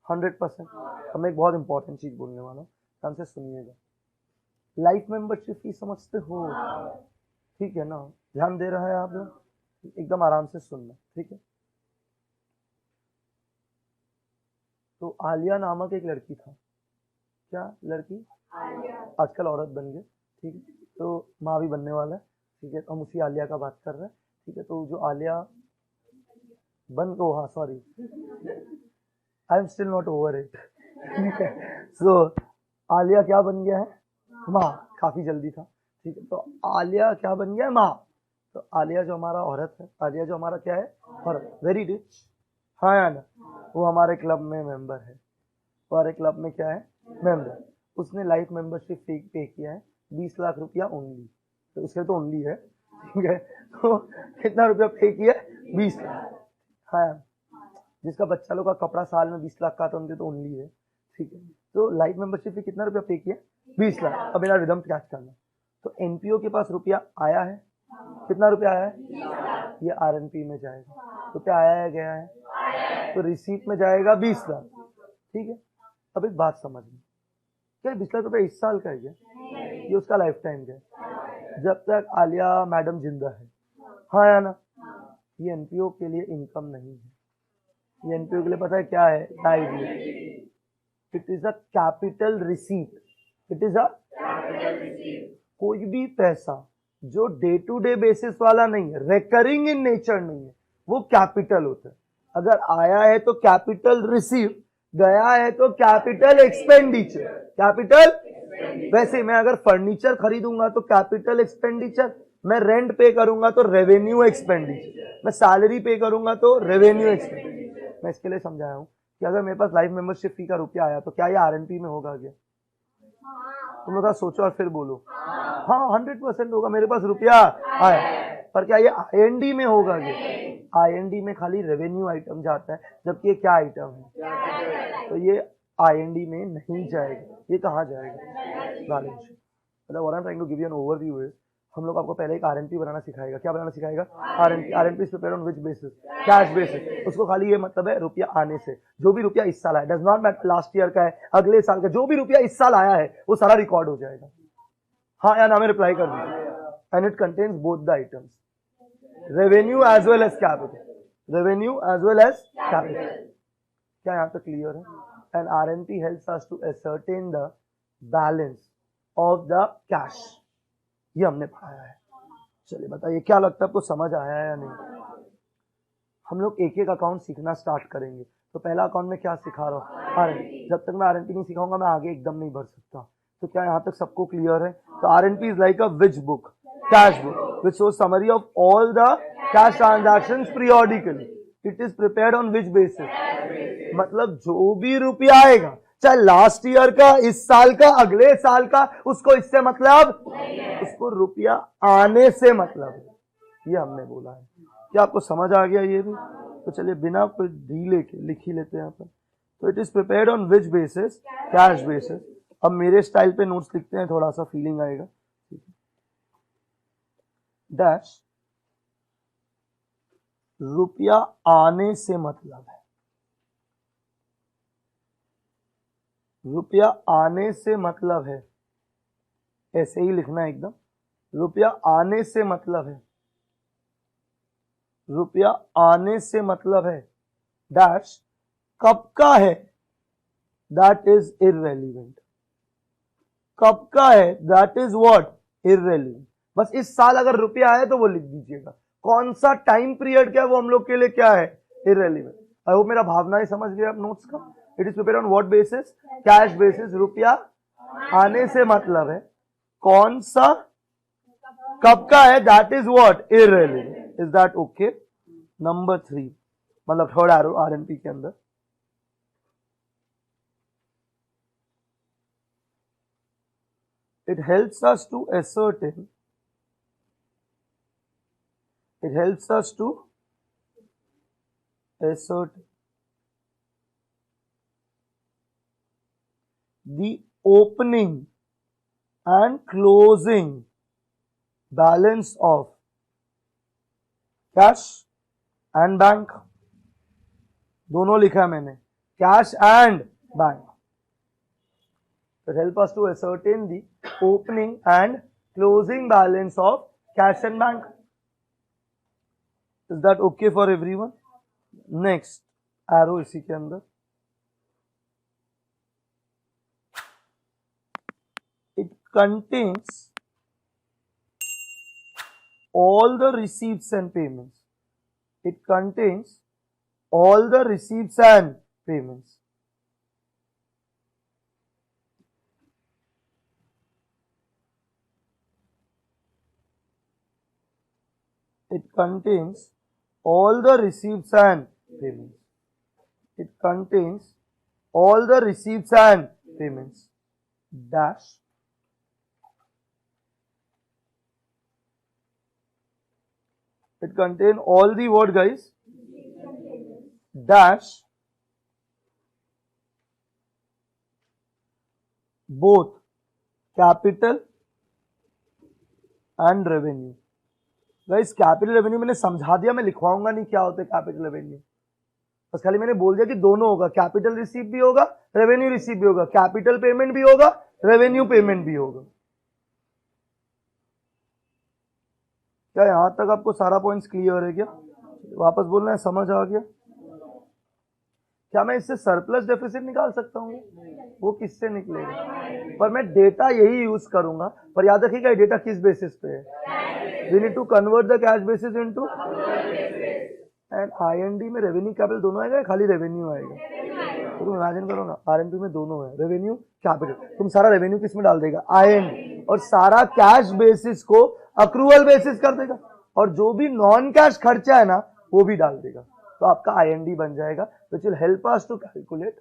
Speaker 1: 100%। अब मैं एक बहुत इंपॉर्टेंट चीज बोलने वाला हूँ, ध्यान से सुनिएगा। लाइफ मेंबरशिप की समझते हो? ठीक है ना? ध्यान दे रहा है आप लोग? एकदम आराम से सुनना, ठीक है? तो आलिया नामक एक लड़की था। क्या लड़की? आजकल औरत बन गई, ठीक है? तो माँ भी बनने वाला है, ठीक है? तो हम उसी आलिया का बात कर रहे हैं, ठीक है? तो जो आलिया बन, ओ हाँ sorry, I am still not over it. So Alia क्या बन गया है? माँ। काफी जल्दी था, ठीक है? तो आलिया क्या बन गया है? माँ। तो आलिया जो हमारा औरत है, आलिया जो हमारा क्या है? औरत, वेरी रिच, हाँ या ना? वो हमारे क्लब में मेंबर है। हमारे क्लब में क्या है? मेंबर। उसने लाइफ मेंबरशिप पे किया है 20 लाख रुपया ओनली। तो उसके तो ओनली है, ठीक है? तो कितना रुपया पे किया? 20 लाख। हाँ, जिसका बच्चा लोग का कपड़ा साल में 20 लाख का, तो उनके तो ओनली है, ठीक है? तो लाइफ मेंबरशिप पे कितना रुपया पे किया? 20 लाख। अब मेरा रिदम कैच करना। तो एनपीओ के पास रुपया आया है, कितना रुपया आया है? ये आरएनपी में जाएगा। रुपया आया है, गया है? तो रिसीट में जाएगा 20 लाख, ठीक है। अब एक बात समझ में, क्या 20 लाख रुपए इस साल का है क्या? ये उसका लाइफ टाइम का है, जब तक आलिया मैडम जिंदा है, हाँ या ना? ये एनपीओ के लिए इनकम नहीं है, ये एनपीओ के लिए पता है क्या है? Liability. It is a capital receipt, it is a कोई भी पैसा जो डे टू डे बेसिस वाला नहीं है, रेकरिंग इन नेचर नहीं है, वो कैपिटल होता है। अगर आया है तो कैपिटल रिसीव, गया है तो कैपिटल एक्सपेंडिचर। कैपिटल, वैसे मैं अगर फर्नीचर खरीदूंगा तो कैपिटल एक्सपेंडिचर, मैं रेंट पे करूंगा तो रेवेन्यू एक्सपेंडिचर, मैं सैलरी पे करूंगा तो रेवेन्यू एक्सपेंडिचर। मैं इसके लिए समझाया हूं कि अगर मेरे पास लाइफ मेंबरशिप फी का रुपया आया तो क्या ये आरएनपी में होगा क्या? तुम लोग सोचो और फिर बोलो। हाँ 100% होगा, मेरे पास रुपया आया, पर क्या ये आईएनडी में होगा क्या? आईएनडी में खाली रेवेन्यू आइटम जाता है, जबकि ये क्या आइटम है? तो ये आईएनडी में नहीं जाएगा। ये कहाँ जाएगा? Balance sheet. मतलब what I am trying to give you an overview is, हम लोग आपको पहले एक आरएनपी बनाना सिखाएगा। क्या बनाना सिखाएगा? RNP. RNP is prepared on which basis? Cash basis. उसको खाली ये मतलब है रुपया आने से, जो भी रुपया इस साल आया, does not matter last year का है, अगले साल का, जो भी रुपया इस साल आया है वो सारा रिकॉर्ड हो जाएगा। हाँ या ना में रिप्लाई कर दीजिए। And it contains both the items, revenue as well as capital, revenue as well as capital. क्या यहाँ तक क्लियर है? And RNP helps us to ascertain the balance of the cash. ये हमने पढ़ाया है। चलिए बताइए, क्या लगता है आपको समझ आया है या नहीं? हम लोग एक एक अकाउंट सीखना स्टार्ट करेंगे। तो पहला अकाउंट में क्या सिखा रहा हूँ? आरएनपी। जब तक मैं आरएनपी नहीं सिखाऊंगा मैं आगे एकदम नहीं बढ़ सकता। तो क्या यहाँ तक सबको क्लियर है? तो RNP is like a which book? Cash book, which shows summary of all the cash transactions periodically. It is prepared on which basis? मतलब जो भी रुपया आएगा, चाहे लास्ट ईयर का, इस साल का, अगले साल का, उसको इससे मतलब, उसको रुपया आने से मतलब, ये हमने बोला है। क्या आपको समझ आ गया ये भी? तो चलिए बिना कोई ढीले के लिख ही लेते हैं यहाँ पर। तो it is prepared on which basis? Cash basis. अब मेरे स्टाइल पे नोट्स लिखते हैं, थोड़ा सा फीलिंग आएगा। डैश, रुपया आने से मतलब है, रुपया आने से मतलब है, ऐसे ही लिखना है एकदम। रुपया आने से मतलब है, रुपया आने से मतलब है। डैश, कब का है? That is irrelevant. कब का है? That is what? इररेलीवेंट। बस इस साल अगर रुपया आए तो वो लिख दीजिएगा। कौन सा टाइम पीरियड क्या, वो हम लोग के लिए क्या है? इररेलीवेंट। आई होप मेरा भावना ही समझ गया आप नोट्स का। It is prepared on what basis? Cash basis. रुपया आने से मतलब है, कौन सा, कब का है? That is what? Irrelevant. Is that okay? Number 3, मतलब थर्ड एरो आरएनपी के अंदर, it helps us to ascertain, it helps us to ascertain the opening and closing balance of cash and bank। दोनों लिखा है मैंने, cash and bank. It helps us to ascertain the opening and closing balance of cash and bank. Is that okay for everyone? Next arrow इसी के अंदर, it contains all the receipts and payments. It contains all the receipts and payments. It contains all the receipts and payments. It contains all the receipts and payments. Dash. It contains all the what, guys? Dash. Both capital and revenue। Guys capital revenue मैंने समझा दिया, मैं लिखवाऊंगा नहीं क्या होता है capital revenue. बस खाली मैंने बोल दिया कि दोनों होगा, कैपिटल रिसीव भी होगा, रेवेन्यू रिसीव भी होगा, कैपिटल पेमेंट भी होगा, रेवेन्यू पेमेंट भी होगा। क्या यहां तक आपको सारा पॉइंट्स क्लियर है क्या? वापस बोलना है, समझ आ गया? क्या मैं इससे सरप्लस डेफिसिट निकाल सकता हूँ? वो किससे निकलेगा? पर मैं डेटा यही यूज करूंगा। पर याद रखिएगा डेटा किस बेसिस पे है? We need to convert the cash basis into and IND में रेवेन्यू कैपिटल दोनों आएगा या खाली रेवेन्यू आएगा? तो तुम इमेजिन करो ना, आरएनपी में दोनों है, रेवेन्यू कैपिटल। तुम सारा रेवेन्यू किस में डाल देगा? आईएनडी, और सारा कैश बेसिस को अक्रूवल बेसिस कर देगा, और जो भी नॉन कैश खर्चा है ना वो भी डाल देगा। तो आपका आईएनडी बन जाएगा, which will help us to calculate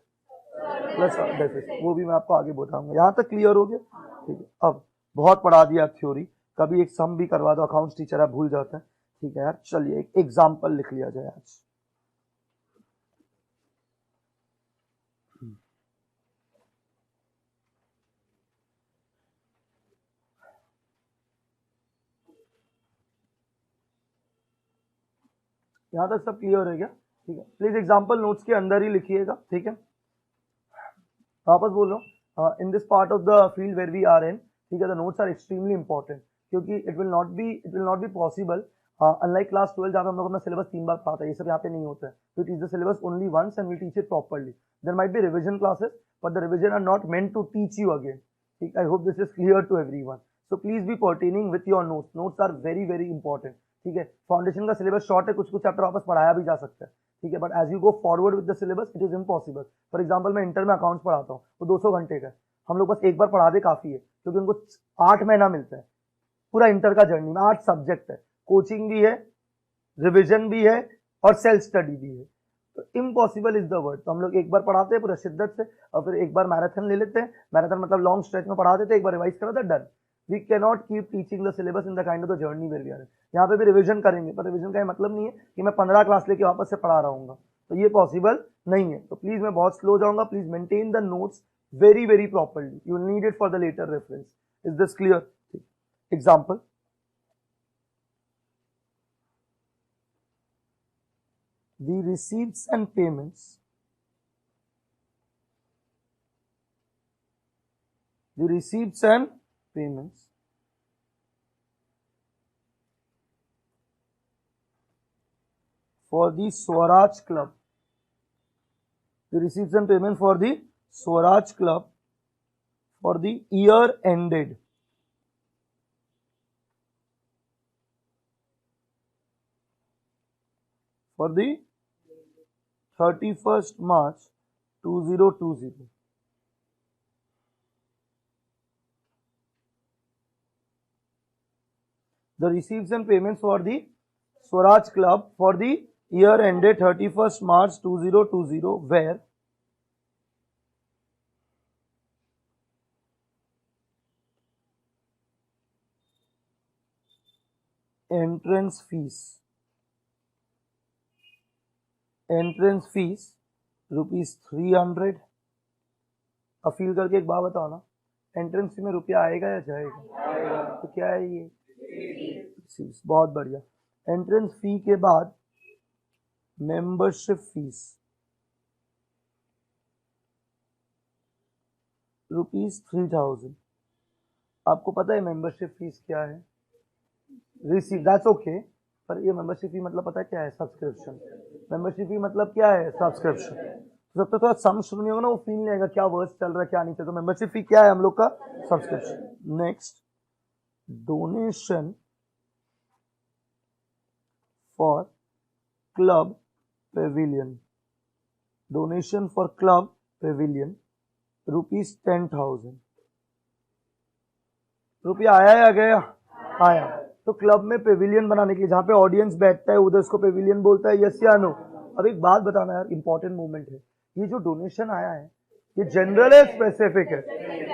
Speaker 1: plus deficit. वो भी मैं आपको आगे बताऊंगा। यहां तक क्लियर हो गया? ठीक है। अब बहुत पढ़ा दिया थ्योरी, कभी एक सम भी करवा दो, अकाउंट्स टीचर आप भूल जाते हैं। ठीक है यार, चलिए एक एग्जाम्पल लिख लिया जाए आज। यहां तक सब क्लियर है क्या? ठीक है, प्लीज एग्जाम्पल नोट्स के अंदर ही लिखिएगा। ठीक है, वापस बोल रहा हूँ, in this part of the field where we are in, ठीक है, the notes are extremely important, क्योंकि it will not be possible unlike class 12 जहाँ पे हम लोग अपना सिलेबस 3 बार पढ़ाते हैं, ये सब यहाँ पे नहीं होता है। We teach the syllabus only once and we teach it properly. There might be revision classes, but the revision are not meant to teach you again. ठीक, I hope this is clear to everyone. So please be pertaining with your notes. Notes are very very important. ठीक है, foundation का syllabus short है, कुछ कुछ chapter वापस पढ़ाया भी जा सकता है। ठीक है, but as you go forward with the syllabus it is impossible. For example मैं इंटर में अकाउंट्स पढ़ाता हूँ, वो 200 घंटे का, हम लोग बस एक बार पढ़ा दे काफी है, क्योंकि उनको 8 महीना मिलता है पूरा इंटर का जर्नी में। 8 सब्जेक्ट है, कोचिंग भी है, रिविजन भी है और सेल्फ स्टडी भी है। तो इम्पॉसिबल इज द वर्ड। तो हम लोग एक बार पढ़ाते हैं पूरा शिद्दत से, और फिर एक बार मैराथन ले लेते हैं। मैराथन मतलब लॉन्ग स्ट्रेच में पढ़ा देते हैं, एक बार रिवाइज करा था, done. We can not keep teaching the syllabus in the kind of the journey where we are. यहाँ पे भी रिविजन करेंगे, पर रिविजन का मतलब नहीं है कि मैं 15 क्लास लेके वापस से पढ़ा रहा हूँ, तो ये पॉसिबल नहीं है। तो प्लीज मैं बहुत स्लो जाऊंगा, please maintain the notes very very properly. You will need it for the later reference. Is this clear? Example, the receipts and payments for the Swaraj Club, the receipts and payments for the Swaraj Club for the year ended for the 31st March 2020. The receipts and payments for the Swaraj Club for the year ended 31st March 2020 were entrance fees rupees 300। अब feel करके एक बात बताओ ना, entrance fee में रुपया आएगा या जाएगा? तो क्या है ये? बहुत बढ़िया। एंट्रेंस फी के बाद मेंबरशिप फीस रुपीज 3000। आपको पता है मेंबरशिप फीस क्या है? Receive, that's okay. पर ये मेंबरशिप फी मतलब पता है क्या है? सब्सक्रिप्शन। मेंबरशिप फी मतलब क्या है? सब्सक्रिप्शन। तो जब तक थोड़ा सम शुरू नहीं होगा ना, वो फील नहीं आएगा क्या वर्स चल रहा है क्या नहीं चल रहा। तो मेंबरशिप फी क्या है हम लोग का? Subscription. Next, donation for club Pavilion, donation for club Pavilion rupees 10,000। रुपया आया या गया? आया। तो क्लब में पेविलियन बनाने के लिए, जहां पे ऑडियंस बैठता है उधर उसको पेविलियन बोलता है, यस या नो? अब एक बात बताना यार, इंपॉर्टेंट मूवमेंट है। ये जो डोनेशन आया है ये जनरल है, स्पेसिफिक है?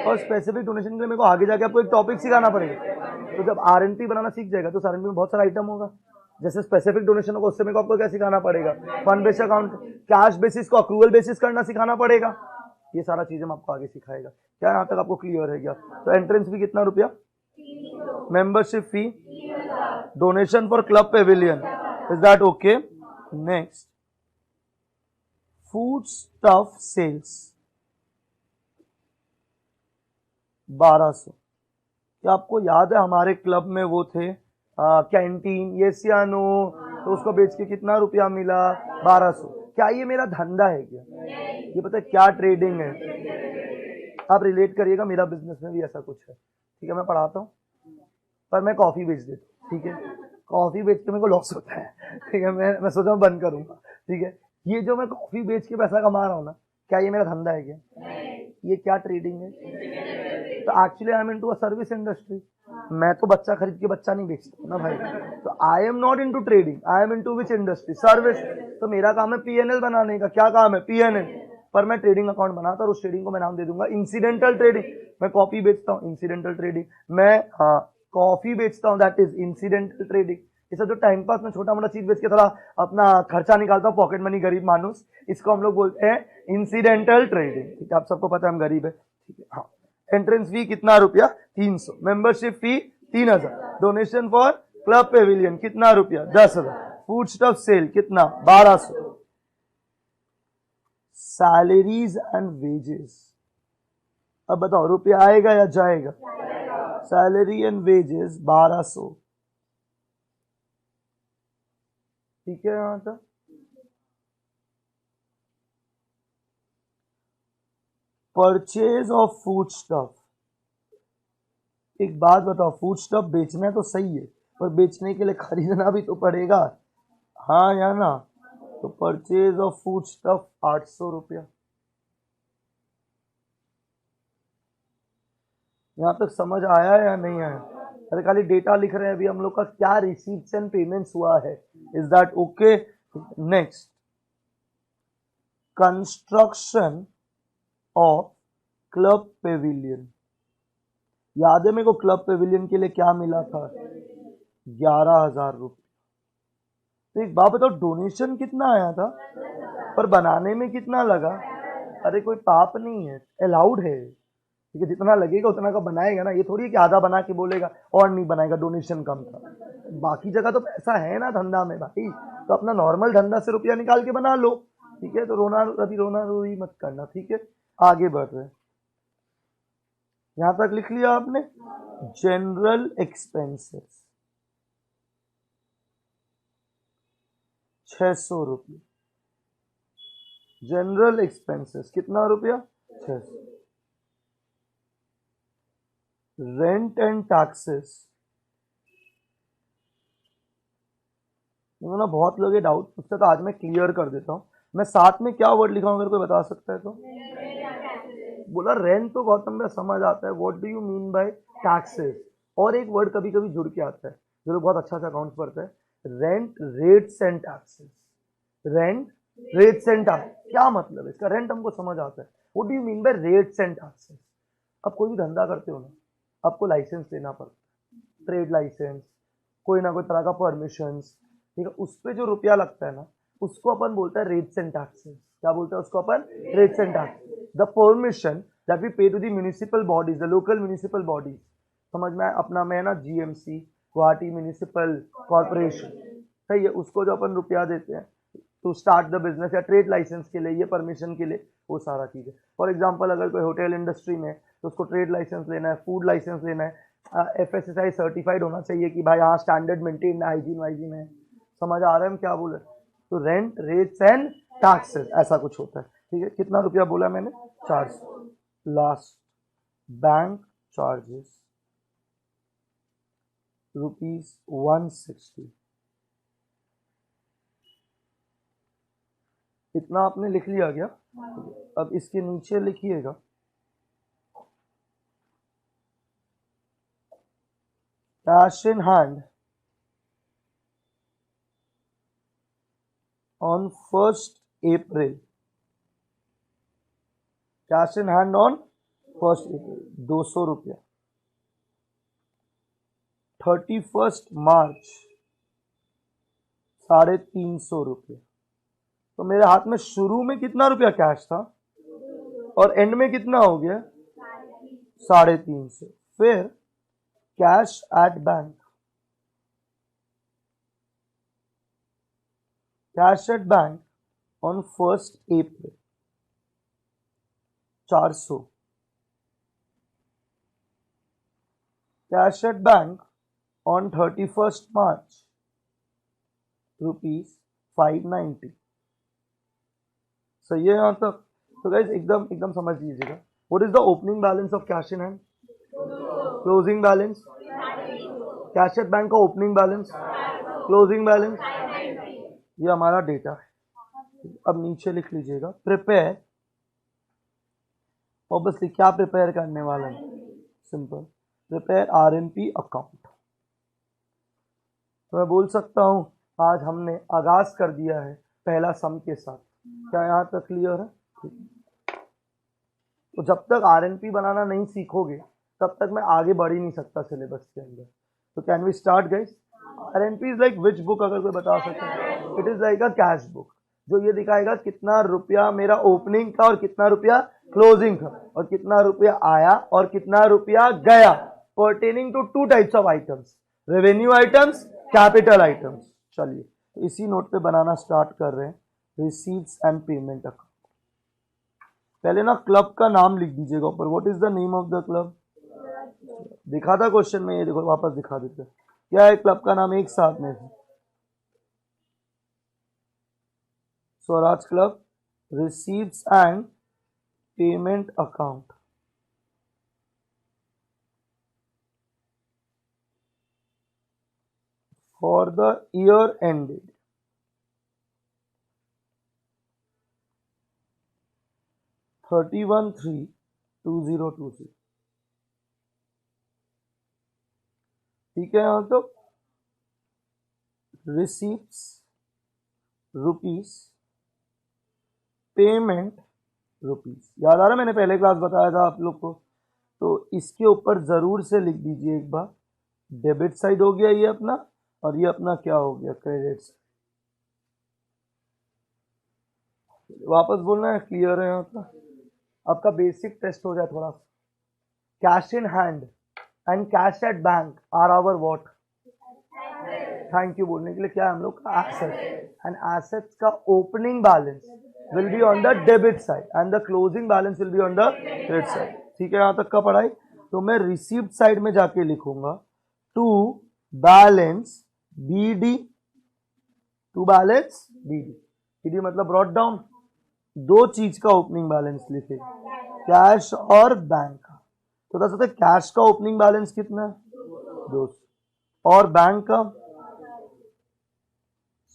Speaker 1: और स्पेसिफिक डोनेशन के लिए मेरे को आगे जाके आपको एक टॉपिक सिखाना पड़ेगा। तो जब आरएनपी बनाना सीख जाएगा तो आरएनपी में बहुत सारा आइटम होगा। जैसे स्पेसिफिक डोनेशन होगा उससे मेरे को आपको क्या सिखाना पड़ेगा? Fund based account, cash basis को अक्रूवल बेसिस करना सिखाना पड़ेगा। ये सारा चीजें हम आपको आगे सिखाएगा। क्या यहाँ तक आपको क्लियर है क्या? तो एंट्रेंस फी कितना रुपया? Membership fee, donation for club pavilion, is that okay? Next, food stuff sales 1200। क्या आपको याद है हमारे क्लब में वो थे कैंटीन, ये सियानो, तो उसको बेच के कितना रुपया मिला? 1200। क्या ये मेरा धंधा है क्या? ये पता है क्या ट्रेडिंग है? आप रिलेट करिएगा, मेरा बिजनेस में भी ऐसा कुछ है। ठीक है, मैं पढ़ाता हूँ पर मैं कॉफी बेच देता हूँ। ठीक है, कॉफी बेच के मेरे को लॉस होता है। ठीक है, मैं सोचा बंद करूंगा। ठीक है, ये जो मैं कॉफी बेच के पैसा कमा रहा हूँ ना, क्या ये मेरा धंधा है क्या? ये क्या ट्रेडिंग है? तो actually I am into a service industry. मैं तो बच्चा खरीद के बच्चा नहीं बेचता ना भाई। तो I am not into trading, I am into which industry? Service. तो मेरा काम है पीएनएल बनाने का। क्या काम है? पीएनएल। पर मैं ट्रेडिंग अकाउंट बनाता और उस ट्रेडिंग को मैं नाम दे दूंगा इंसिडेंटल ट्रेडिंग। मैं कॉफी बेचता हूँ, इंसिडेंटल ट्रेडिंग। मैं कॉफी बेचता हूँ, दैट इज इंसिडेंटल ट्रेडिंग। इसे जो टाइम पास में छोटा मोटा चीज बेच के थोड़ा अपना खर्चा निकालता हूँ, पॉकेट मनी, गरीब मानुस, इसको हम लोग बोलते हैं इंसिडेंटल ट्रेडिंग। ठीक है, आप सबको पता है हम गरीब है। ठीक है, हाँ। एंट्रेंस फी कितना रुपया? 300। Membership fee 3000। Donation for club pavilion कितना रुपया? 10,000। फूड स्टफ सेल कितना? 1200। सैलरीज एंड वेजेस, अब बताओ रुपया आएगा या जाएगा? Salary and wages 1200। ठीक है, यहां तक परचेज ऑफ फूड स्टफ। एक बात बताओ, फूड स्टफ बेचना तो सही है, पर बेचने के लिए खरीदना भी तो पड़ेगा, हाँ या ना? तो परचेज ऑफ फूड स्टफ 800 रुपया। यहां तक समझ आया या नहीं आया? अरे खाली डेटा लिख रहे हैं अभी हम लोग का, क्या रिसीप्ट्स एंड पेमेंट्स हुआ है। Is that okay? Next, construction of club Pavilion. याद है मेरे को क्लब पेविलियन के लिए क्या मिला था? 11,000 रुपये। तो एक बात बताओ, डोनेशन कितना आया था, पर बनाने में कितना लगा? अरे कोई पाप नहीं है, अलाउड है। ठीक है, जितना लगेगा उतना का बनाएगा ना, ये थोड़ी कि आधा बना के बोलेगा और नहीं बनाएगा, डोनेशन कम था। बाकी जगह तो पैसा है ना धंधा में भाई, तो अपना नॉर्मल धंधा से रुपया निकाल के बना लो। ठीक है, तो रोना रोई मत करना। ठीक है, आगे बढ़ रहे हैं। यहां तक लिख लिया आपने? जनरल एक्सपेंसेस 600 रुपये। जनरल एक्सपेंसेस कितना रुपया? 600। रेंट एंड टैक्सेस, ना बहुत लोग ये डाउट पूछते, तो आज मैं क्लियर कर देता हूँ। मैं साथ में क्या वर्ड लिखा हूँ, मेरे को बता सकता है तो? बोला रेंट तो गौतम भाई समझ आता है, what do you mean by taxes? और एक वर्ड कभी कभी जुड़ के आता है, जो लोग बहुत अच्छा से अकाउंट्स पढ़ते हैं, rent rates and taxes. Rent rates and tax क्या मतलब है इसका? रेंट हमको समझ आता है, what do you mean by rates and taxes? अब कोई भी धंधा करते हो ना, आपको लाइसेंस लेना पड़ता है, ट्रेड लाइसेंस, कोई ना कोई तरह का परमिशन। ठीक है, उस पर जो रुपया लगता है ना, उसको अपन बोलते हैं रेट्स एंड टैक्सेस। क्या बोलते हैं उसको अपन? Rates and taxes. The permission that we pay to the municipal bodies, the local municipal bodies. समझ में अपना में ना, जीएमसी, गुवाहाटी म्यूनिसिपल कॉर्पोरेशन, सही है, उसको जो अपन रुपया देते हैं टू स्टार्ट द बिजनेस या ट्रेड लाइसेंस के लिए, ये परमिशन के लिए, वो सारा चीज है। फॉर एग्जाम्पल अगर कोई होटल इंडस्ट्री में, तो उसको ट्रेड लाइसेंस लेना है, फूड लाइसेंस लेना है, FSSAI सर्टिफाइड होना चाहिए कि भाई हाँ स्टैंडर्ड मेंटेन, हाइजीन वाइजीन है। समझ आ रहा है हम क्या बोले? तो रेंट रेट्स एंड टैक्सेस ऐसा कुछ होता है। ठीक है, कितना रुपया बोला मैंने? 400। Last, bank charges ₹160। इतना आपने लिख लिया क्या? अब इसके नीचे लिखिएगा cash in hand on 1st April, cash in hand on 1st April 200 रुपया। 31st March 350 रुपया। तो मेरे हाथ में शुरू में कितना रुपया कैश था और एंड में कितना हो गया? 350। फिर cash at bank, cash at bank on 1st April 400, cash at bank on 31st March rupees 590। सही है यहां तक? तो गाइज एकदम समझ लीजिएगा, what is the opening balance of cash in hand, closing balance, cash at bank का opening balance, closing balance, ये हमारा डेटा है। अब नीचे लिख लीजिएगा प्रिपेयर, ऑब्वियसली क्या प्रिपेयर करने वाला है, सिंपल, प्रिपेयर आरएमपी अकाउंट। तो मैं बोल सकता हूं आज हमने आगाज कर दिया है पहला सम के साथ। क्या यहां तक क्लियर है? तो जब तक आरएनपी बनाना नहीं सीखोगे तब तक मैं आगे बढ़ ही नहीं सकता सिलेबस के अंदर। तो can we start guys? RNP is like which book, अगर कोई बता सकता है? It is like a cash book, जो ये दिखाएगा कितना रुपया मेरा ओपनिंग था और कितना रुपया क्लोजिंग था, और कितना रुपया आया और कितना रुपया गया, pertaining to 2 types of items, revenue items, capital items. चलिए तो इसी नोट पे बनाना स्टार्ट कर रहे हैं, रिसीट्स एंड पेमेंट अकाउंट। पहले ना क्लब का नाम लिख दीजिएगा ऊपर, what is the name of the club. दिखा था क्वेश्चन में, ये देखो वापस दिखा देते हैं, क्या है क्लब का नाम एक साथ में? Swaraj club receipts and payment account. For the year ended 31/3/2020। ठीक है, यहां तो रिसीप्ट्स रुपीस, पेमेंट रुपीस। याद आ रहा है, मैंने पहले क्लास बताया था आप लोग को। तो इसके ऊपर जरूर से लिख दीजिए एक बार, डेबिट साइड हो गया ये अपना, और ये अपना क्या हो गया, क्रेडिट साइड। वापस बोलना है, क्लियर है यहाँ का? आपका बेसिक टेस्ट हो जाए थोड़ा सा। Cash in hand and cash at bank are our what? Thank you बोलने के लिए। क्या है हम लोग का? एसेट। एंड एसेट्स का opening balance will be on the debit side and the closing balance will be on the credit side. ठीक है, यहां तक का पढ़ाई। तो मैं रिसीव्ड साइड में जाके लिखूंगा to balance BD, to balance BD. BD मतलब ब्रॉट डाउन। दो चीज का ओपनिंग बैलेंस लिखे, कैश और बैंक का। तो बता सकते कैश का ओपनिंग बैलेंस कितना है? 200, और बैंक का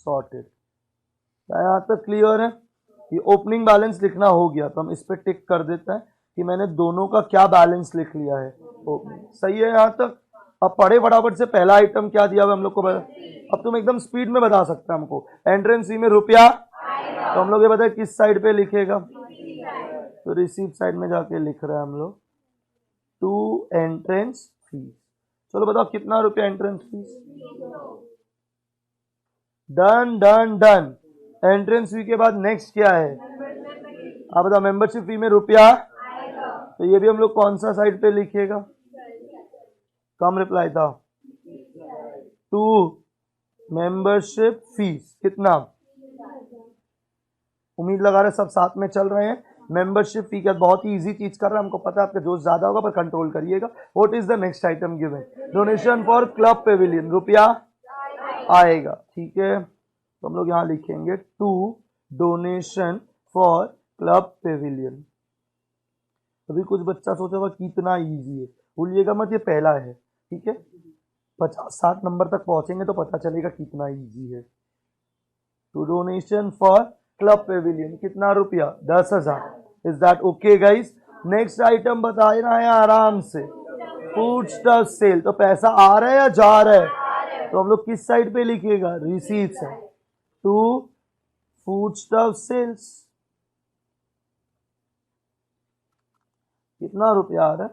Speaker 1: सॉर्टेड। क्या यहां तक क्लियर है? ये ओपनिंग बैलेंस लिखना हो गया, तो हम इस पे टिक कर देते हैं कि मैंने दोनों का क्या बैलेंस लिख लिया है, ओपनिंग। सही है यहां तक? अब पढ़े फटाफट से, पहला आइटम क्या दिया हुआ हम लोग को बता। अब तुम एकदम स्पीड में बता सकते हैं हमको। एंट्रेंस फी में रुपया, तो हम लोग ये बताए किस साइड पे लिखेगा, तो रिसीव साइड में जाके लिख रहे हैं हम लोग टू एंट्रेंस फीस। चलो बताओ कितना रुपया entrance fees? Done done done. Entrance fee के बाद नेक्स्ट क्या है? आप बताओ। मेंबरशिप फी में रुपया, तो ये भी हम लोग कौन सा साइड पे लिखेगा? कम रिप्लाई था। टू मेंबरशिप फीस कितना? उम्मीद लगा रहे सब साथ में चल रहे हैं। मेंबरशिप फी का बहुत ही इजी चीज कर रहा है, हमको पता है आपका जोश ज्यादा होगा, पर कंट्रोल करिएगा। What is the next item given? Donation for club pavilion, रुपया आएगा। ठीक है, तो हम लोग यहां लिखेंगे to donation for club pavilion. अभी कुछ बच्चा सोचेगा कितना इजी है, भूलिएगा मत, ये पहला है। ठीक है, 50-60 नंबर तक पहुंचेंगे तो पता चलेगा कितना इजी है। To donation for club pavilion कितना रुपया? 10,000। Is that okay guys? Next item बताना है आराम से, फूड स्टफ सेल। तो पैसा आ रहा है या जा रहा है? तो हम लोग किस साइड पे लिखिएगा? रिसीट्स है टू फूड स्टफ सेल्स। कितना रुपया आ रहा है?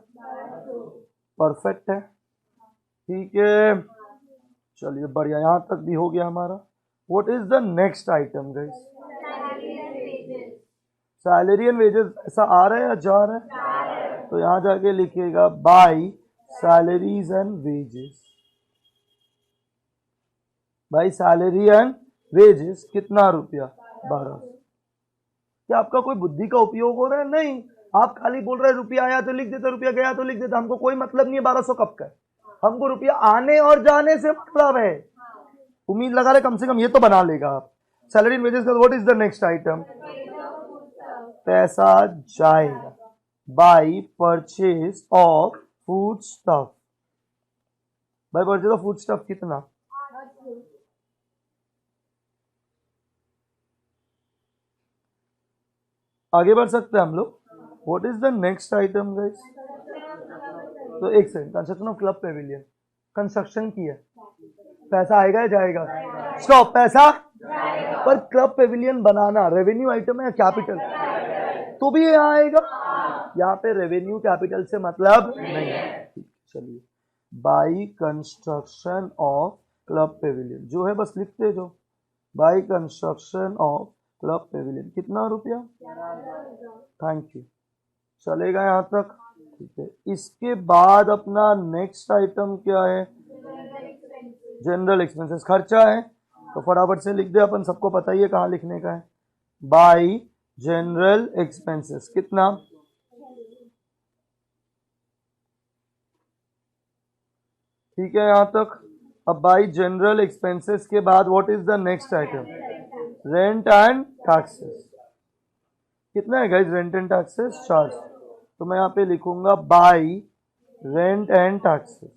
Speaker 1: परफेक्ट है। ठीक है, चलिए बढ़िया, यहां तक भी हो गया हमारा। What is the next item guys? Salary and wages. ऐसा आ रहा है या जा रहा है? तो यहां जाके लिखिएगा by salaries and wages. By salary and wages कितना रुपया? 1200। क्या आपका कोई बुद्धि का उपयोग हो रहा है? नहीं, आप खाली बोल रहे हैं रुपया आया तो लिख देते, रुपया गया तो लिख देते। हमको कोई मतलब नहीं है 1200 कब का है, हमको रुपया आने और जाने से मतलब है। उम्मीद लगा रहे कम से कम ये तो बना लेगा आप। सैलरी वेजेस का what is the next item? पैसा जाएगा by purchase of food stuff. By purchase of food stuff कितना? आगे बढ़ सकते हैं हम लोग। What is the next item guys? तो एक second, construction of club Pavilion, construction की है, पैसा आएगा या जाएगा? स्टॉप, पैसा पर क्लब पेविलियन बनाना रेवेन्यू आइटम है या कैपिटल? तो भी यहाँ आएगा। यहाँ पे रेवेन्यू कैपिटल से मतलब नहीं है। चलिए, by construction of club Pavilion जो है बस लिखते जो, by construction of club pavilion कितना रुपया? थैंक यू, चलेगा यहाँ तक, ठीक है। इसके बाद अपना नेक्स्ट आइटम क्या है? जनरल एक्सपेंसेस, खर्चा है। तो फटाफट से लिख दे, अपन सबको पता ही है कहाँ लिखने का है। बाई जनरल एक्सपेंसेस कितना? ठीक है यहाँ तक। अब बाई जनरल एक्सपेंसेस के बाद what is the next item? Rent and taxes. कितना है guys rent and taxes? Charge. तो मैं यहाँ पे लिखूंगा बाई रेंट एंड टैक्सेस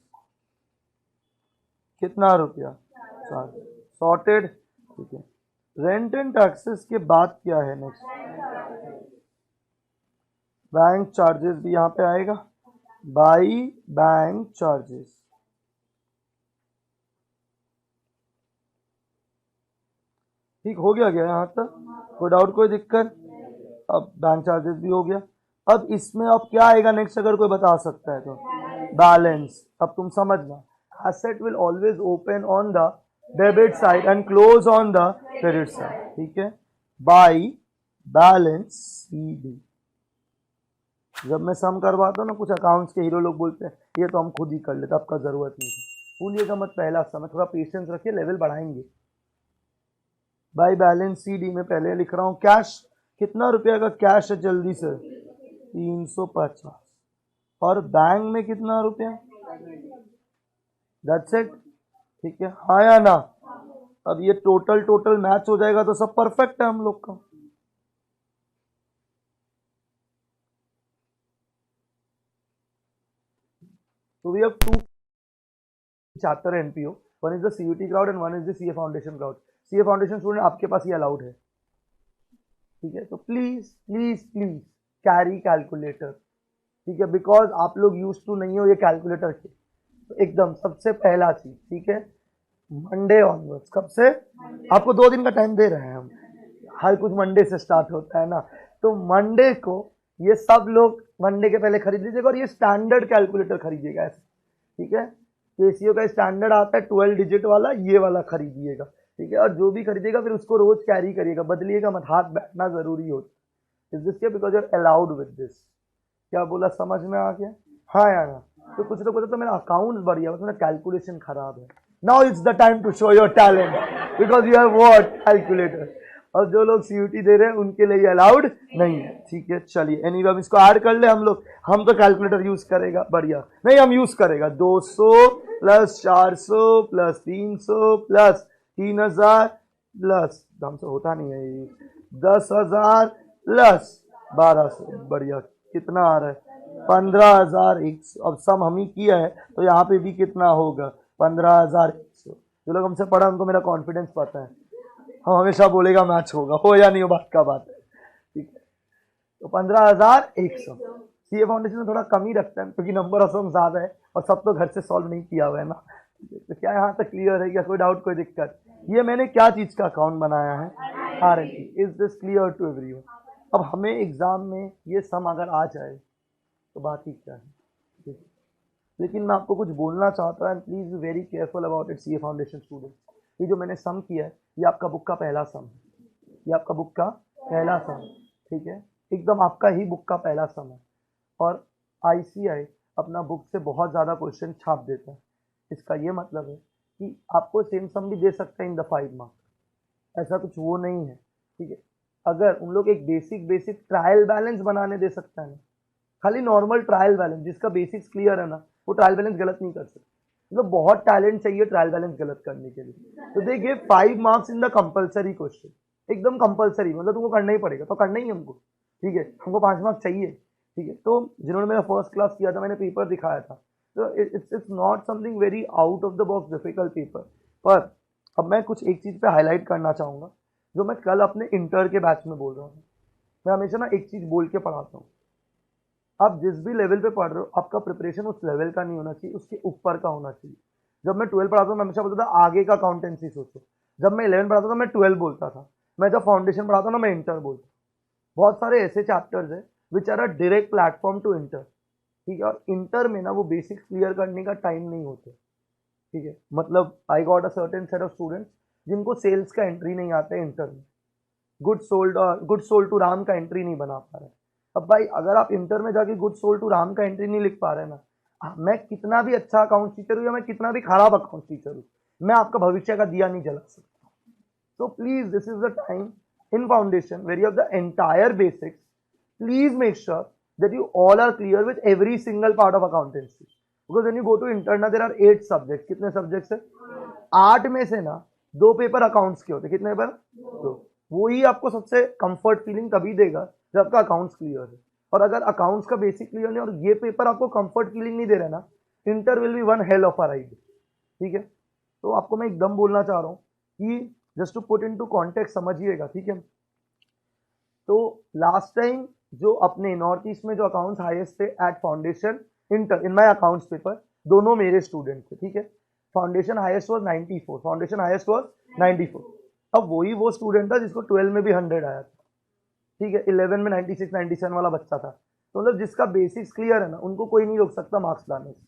Speaker 1: कितना रुपया? चार्ज। सॉर्टेड, ठीक है। रेंट एंड टैक्सेस के बाद क्या है नेक्स्ट? बैंक चार्जेस भी यहाँ पे आएगा, बाई बैंक चार्जेस। ठीक हो गया क्या यहाँ तक? कोई डाउट, कोई दिक्कत? अब बैंक चार्जेस भी हो गया। अब इसमें अब क्या आएगा नेक्स्ट, अगर कोई बता सकता है तो? बैलेंस। अब तुम समझना, asset will always open on the debit side and close on the credit side, ठीक है। by balance CD। जब मैं सम करवाता हूँ ना, कुछ अकाउंट्स के हीरो लोग बोलते हैं ये तो हम खुद ही कर लेते, आपका जरूरत नहीं है। भूलिएगा मत पहला सम, थोड़ा पेशेंस रखिए, लेवल बढ़ाएंगे। बाई बैलेंस CD में पहले लिख रहा हूँ कैश, कितना रुपया का कैश है जल्दी से? 350। और बैंक में कितना रुपया? दैट्स इट, ठीक है, हाँ या ना? अब ये टोटल मैच हो जाएगा तो सब परफेक्ट है हम लोग का। तो we have two chapter NPO, one is the CUET crowd and one is the CA foundation crowd. CA foundation student आपके पास ही अलाउड है, ठीक है। तो please please please carry calculator, ठीक है, बिकॉज आप लोग यूज टू नहीं हो ये कैलकुलेटर के। तो एकदम सबसे पहला चीज, ठीक है, मंडे ऑनवर्ड्स, कब से? आपको 2 दिन का टाइम दे रहे हैं हम, हर कुछ मंडे से स्टार्ट होता है ना। तो मंडे को ये सब लोग मंडे के पहले खरीद लीजिएगा, और ये स्टैंडर्ड कैलकुलेटर खरीदिएगा ऐसे, ठीक है। केसीओ का स्टैंडर्ड आता है 12 डिजिट वाला, ये वाला खरीदिएगा, ठीक है। और जो भी खरीदेगा फिर उसको रोज कैरी करिएगा, बदलिएगा मत, हाथ बैठना जरूरी होता है। This because you are allowed with this. क्या बोला, समझ में आ गया? हाँ या ना? तो कुछ तो बोलते तो मेरा अकाउंट बढ़िया, बस मेरा कैलकुलेशन खराब है। Now it's the time to show your talent, because you have what? Calculator. और जो लोग सीयूटी दे रहे हैं उनके लिए अलाउड नहीं है, ठीक है। चलिए एनीवे हम इसको ऐड कर ले हम लोग, हम तो कैलकुलेटर यूज करेगा, बढ़िया नहीं हम यूज करेगा 200 प्लस 400 प्लस 300 प्लस 3000 प्लस, हमसे होता नहीं है ये, 10,000 प्लस 1200, बढ़िया। कितना आ रहा है? 15,100। अब सम हम ही किया है तो यहाँ पे भी कितना होगा? 15,100। जो लोग हमसे पढ़ा उनको मेरा कॉन्फिडेंस पता है, हम हमेशा बोलेगा मैच होगा, हो या नहीं हो बात का बात है, ठीक है। तो 15,100। सीए फाउंडेशन में थोड़ा कम ही रखते हैं क्योंकि नंबर ऑफ सम ज्यादा है और सब तो घर से सॉल्व नहीं किया हुआ है ना। तो क्या यहाँ तक क्लियर है क्या? कोई डाउट, कोई दिक्कत? ये मैंने क्या चीज का अकाउंट बनाया है? RNT। Is this clear to everyone? अब हमें एग्जाम में ये सम अगर आ जाए तो बात ही क्या है, ठीक है। लेकिन मैं आपको कुछ बोलना चाहता हूँ, please be very careful about it CA foundation student. ये जो मैंने सम किया है ये आपका बुक का पहला सम है, ये आपका बुक का पहला सम, ठीक है, एकदम आपका ही बुक का पहला सम है। और ICI अपना बुक से बहुत ज़्यादा क्वेश्चन छाप देता है। इसका ये मतलब है कि आपको सेम सम भी दे सकता है इन द 5 मार्क, ऐसा कुछ वो नहीं है, ठीक है। अगर उन लोग एक बेसिक ट्रायल बैलेंस बनाने दे सकता है ना, खाली नॉर्मल ट्रायल बैलेंस, जिसका बेसिक्स क्लियर है ना, वो ट्रायल बैलेंस गलत नहीं कर सकता। मतलब बहुत टैलेंट चाहिए ट्रायल बैलेंस गलत करने के लिए। तो they give 5 marks in the compulsory question, एकदम कंपलसरी, मतलब तुमको करना ही पड़ेगा, तो करना ही हमको, ठीक है, हमको 5 मार्क्स चाहिए, ठीक है। तो जिन्होंने मेरा फर्स्ट क्लास किया था, मैंने पेपर दिखाया था, तो it's not something very out of the box difficult paper. पर अब मैं कुछ एक चीज पे हाईलाइट करना चाहूंगा, जो मैं कल अपने इंटर के बैच में बोल रहा हूँ। मैं हमेशा ना एक चीज बोल के पढ़ाता हूँ, आप जिस भी लेवल पे पढ़ रहे हो, आपका प्रिपरेशन उस लेवल का नहीं होना चाहिए, उसके ऊपर का होना चाहिए। जब मैं 12 पढ़ाता था, मैं हमेशा बोलता था आगे का अकाउंटेंसी सोचो। जब मैं 11 पढ़ाता था, मैं 12 बोलता था। मैं जब फाउंडेशन पढ़ाता ना, मैं इंटर बोलता। बहुत सारे ऐसे चैप्टर्स है which are a direct platform to inter, ठीक है। और इंटर में ना वो बेसिक्स क्लियर करने का टाइम नहीं होते, ठीक है। मतलब I got a certain set of students जिनको सेल्स का एंट्री नहीं आता है इंटर में, गुड सोल्ड टू राम का एंट्री नहीं बना पा रहे। अब भाई अगर आप इंटर में जाके गुड सोल्ड टू राम का एंट्री नहीं लिख पा रहे ना, मैं कितना भी अच्छा अकाउंट टीचर हूँ या मैं कितना भी खराब अकाउंट टीचर हूँ, मैं आपका भविष्य का दिया नहीं जला सकता। So please, this is the time in foundation where you have the entire basics. Please make sure that you all are clear with every single part of accountancy. Because when you go to internal, there are 8 subjects. कितने subjects है? 8 में से ना 2 paper accounts के होते। कितने paper? 2। वो ही आपको सबसे कंफर्ट फीलिंग तभी देगा जब आपका अकाउंट्स क्लियर है। और अगर अकाउंट्स का बेसिक क्लियर नहीं और ये पेपर आपको कंफर्ट फीलिंग नहीं दे रहा ना, inter will be one hell of a ride, ठीक है। तो आपको मैं एकदम बोलना चाह रहा हूँ कि just to put into context समझिएगा, ठीक है। तो लास्ट टाइम जो अपने नॉर्थ ईस्ट में जो अकाउंट्स हाईएस्ट थे at foundation inter in my accounts paper, दोनों मेरे स्टूडेंट थे, ठीक है। Foundation highest was 94, foundation highest was 94। अब वही वो स्टूडेंट था जिसको 12 में भी 100 आया था, ठीक है। 11 में 96 97 वाला बच्चा था। तो मतलब जिसका बेसिक्स क्लियर है ना, उनको कोई नहीं रोक सकता मार्क्स लाने से,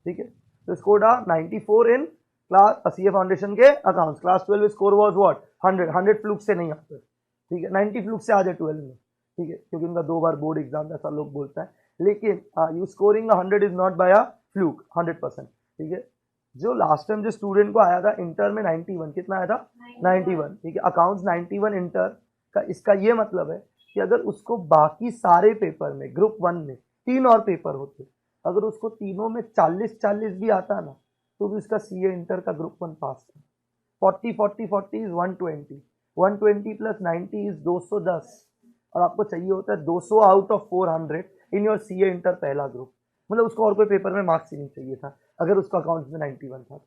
Speaker 1: ठीक है। तो score 94 in class CA foundation के accounts. Class 12 score was what 100 fluke से नहीं आते, ठीक है। 90 फ्लूक से आ जाए 12 में, ठीक है, क्योंकि उनका 2 बार बोर्ड एग्जाम ऐसा लोग बोलता है। लेकिन you scoring 100 is not by a fluke, 100%, ठीक है। जो लास्ट टाइम जो स्टूडेंट को आया था इंटर में 91, कितना आया था 91, ठीक है। अकाउंट्स 91 इंटर का, इसका ये मतलब है कि अगर उसको बाकी सारे पेपर में ग्रुप 1 में 3 और पेपर होते, अगर उसको तीनों में 40-40 भी आता ना, तो भी उसका सीए इंटर का ग्रुप 1 पास था। 40-40-40 इज 120, 120 प्लस 90 इज 210, और आपको चाहिए होता है 200 out of 400 in your CA inter पहला ग्रुप। मतलब उसको और कोई पेपर में मार्क्स ही नहीं चाहिए था अगर उसका अकाउंट्स में 91 था।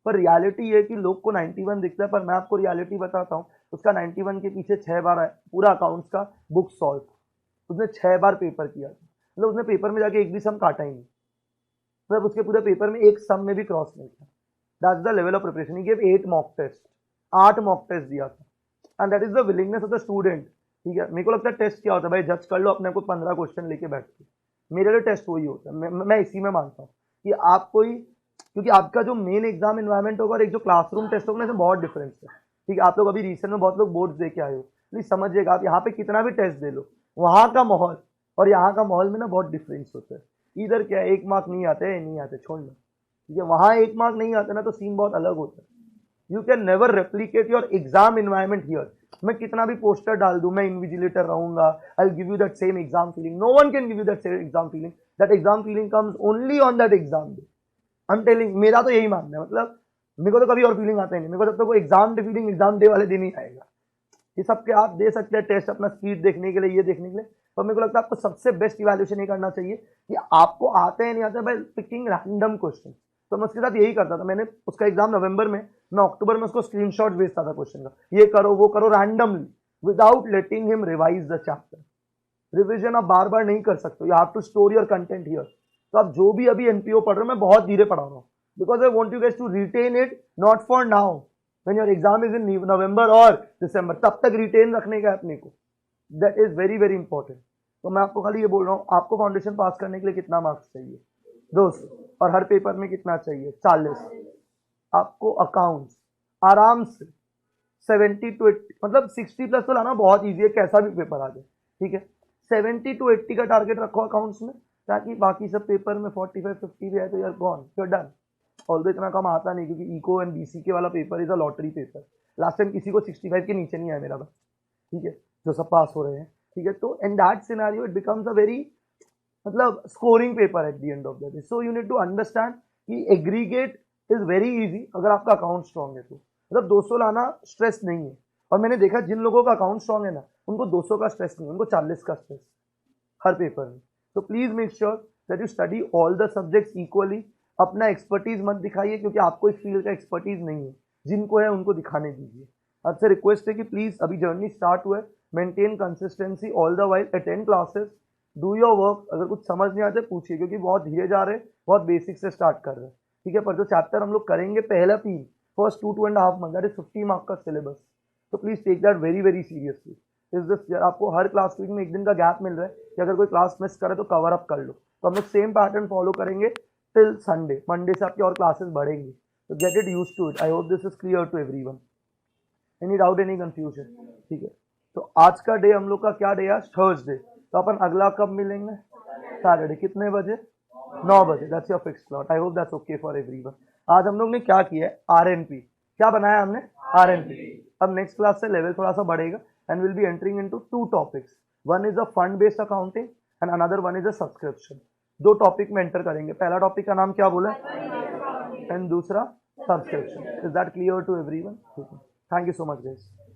Speaker 1: पर रियलिटी ये कि लोग को 91 दिखता है, पर मैं आपको रियलिटी बताता हूँ, उसका 91 के पीछे 6 बार पूरा अकाउंट्स का बुक सॉल्व, उसने 6 बार पेपर किया था। मतलब उसने पेपर में जाके एक भी सम काटा ही नहीं, मतलब उसके पूरे पेपर में एक सम में भी क्रॉस नहीं था। That's the level of preparation. He give 8 mock test, 8 mock test दिया था, and that is the willingness of the student, ठीक है। मेरे को लगता है टेस्ट क्या होता है भाई, जज कर लो अपने को 15 क्वेश्चन लेके बैठ के। मेरे लिए टेस्ट वही होता है, मैं इसी में मानता हूँ कि आप कोई, क्योंकि आपका जो मेन एग्जाम इन्वायरमेंट होगा और एक जो क्लासरूम टेस्ट होगा, इसमें बहुत डिफरेंस है, ठीक है। आप लोग अभी रिसेंट में बहुत लोग बोर्ड्स दे के आए हो, प्लीज समझिएगा, आप यहाँ पे कितना भी टेस्ट दे लो, वहाँ का माहौल और यहाँ का माहौल में ना बहुत डिफरेंस होता है। इधर क्या है, 1 मार्क नहीं आते, नहीं आते छोड़ लो, ठीक है। वहाँ 1 मार्क नहीं आते ना, तो सीन बहुत अलग होता है। You can never replicate your exam environment here. मैं कितना भी पोस्टर डाल दूं, मैं इन्विजिलेटर रहूंगा, I give you that same exam feeling, no one can give you that same exam feeling. That exam feeling comes only on that exam day. I am telling, मेरा तो यही मानना है। मतलब मेरे को तो कभी और फीलिंग आता ही नहीं, मेरे को जब तक वो exam day feeling exam day वाले दिन ही आएगा। ये सबके आप दे सकते हैं टेस्ट अपना स्पीड देखने के लिए, ये देखने के लिए, पर मेरे को लगता है आपको सबसे बेस्ट इवैल्यूएशन ये करना चाहिए कि आपको आते हैं नहीं आते बाय पिकिंग रैंडम क्वेश्चन। तो मैं उसके साथ यही करता था, मैंने उसका एग्जाम नवंबर में, मैं अक्टूबर में उसको स्क्रीनशॉट भेजता था क्वेश्चन का, ये करो वो करो randomly, without letting him revise the chapter. Revision आप बार बार नहीं कर सकते, you have to store your content here. तो आप जो भी अभी एनपीओ पढ़ रहे हो, मैं बहुत धीरे पढ़ा रहा हूँ, because I want you guys to retain it, not for now when your exam is in November और December, तब तक रिटेन रखने का अपने को, that is very very important। तो मैं आपको खाली ये बोल रहा हूँ, आपको फाउंडेशन पास करने के लिए कितना मार्क्स चाहिए 200, और हर पेपर में कितना चाहिए 40। आपको अकाउंट्स आराम से 70 to 80, मतलब 60 प्लस तो लाना बहुत ईजी है, कैसा भी पेपर आ जाए, ठीक है। 70 to 80 का टारगेट रखो अकाउंट्स में, ताकि बाकी सब पेपर में 45-50 भी है तो यार gone, you are done. Although इतना कम आता नहीं, क्योंकि इको एंड बीसीके वाला paper is a lottery paper. Last time किसी को 65 के नीचे नहीं आया मेरा बस, ठीक है। जो सब पास हो रहे हैं, ठीक है। तो in that scenario it becomes a very मतलब scoring paper at the end of the day. So you need to understand कि एग्रीगेट इज वेरी इजी अगर आपका अकाउंट स्ट्रॉन्ग है तो, मतलब 200 लाना स्ट्रेस नहीं है। और मैंने देखा जिन लोगों का अकाउंट स्ट्रॉन्ग है ना, उनको 200 का स्ट्रेस नहीं, उनको 40 का स्ट्रेस हर पेपर में। तो please make sure that you study all the subjects equally. अपना एक्सपर्टीज मत दिखाइए, क्योंकि आपको इस फील्ड का एक्सपर्टीज नहीं है, जिनको है उनको दिखाने दीजिए। आपसे रिक्वेस्ट है कि प्लीज अभी जर्नी स्टार्ट हुआ है, maintain consistency all the while, attend classes, do your work. अगर कुछ समझ नहीं आते पूछिए, क्योंकि बहुत धीरे जा रहे हैं, बहुत बेसिक से स्टार्ट कर रहे हैं, ठीक है। पर जो चैप्टर हम लोग करेंगे पहला 3 first 2.5 month, that is 50 mark का सिलेबस। तो please take that very very seriously. इस दिस आपको हर क्लास वीक में एक दिन का गैप मिल रहा है कि अगर कोई क्लास मिस करे तो कवर अप कर लो। तो हम लोग सेम पैटर्न फॉलो करेंगे टिल संडे। मंडे से आपकी और क्लासेस बढ़ेंगी, तो get it used to it. I hope this is clear to everyone. Any doubt, any confusion? ठीक है। तो आज का डे हम लोग का क्या डे है? थर्सडे। तो अपन अगला कब मिलेंगे? सैटरडे। कितने बजे? 9 बजे। That's your fix slot. I hope that's okay for everyone. आज हम लोग ने क्या किया है? आरएनपी। क्या बनाया हमने? आरएनपी। अब नेक्स्ट क्लास से लेवल थोड़ा सा बढ़ेगा and will be entering into 2 topics. One is a fund based accounting and another one is a subscription. 2 topic में एंटर करेंगे। पहला टॉपिक का नाम क्या बोला एंड दूसरा subscription. Is that clear to everyone? Thank you so much guys.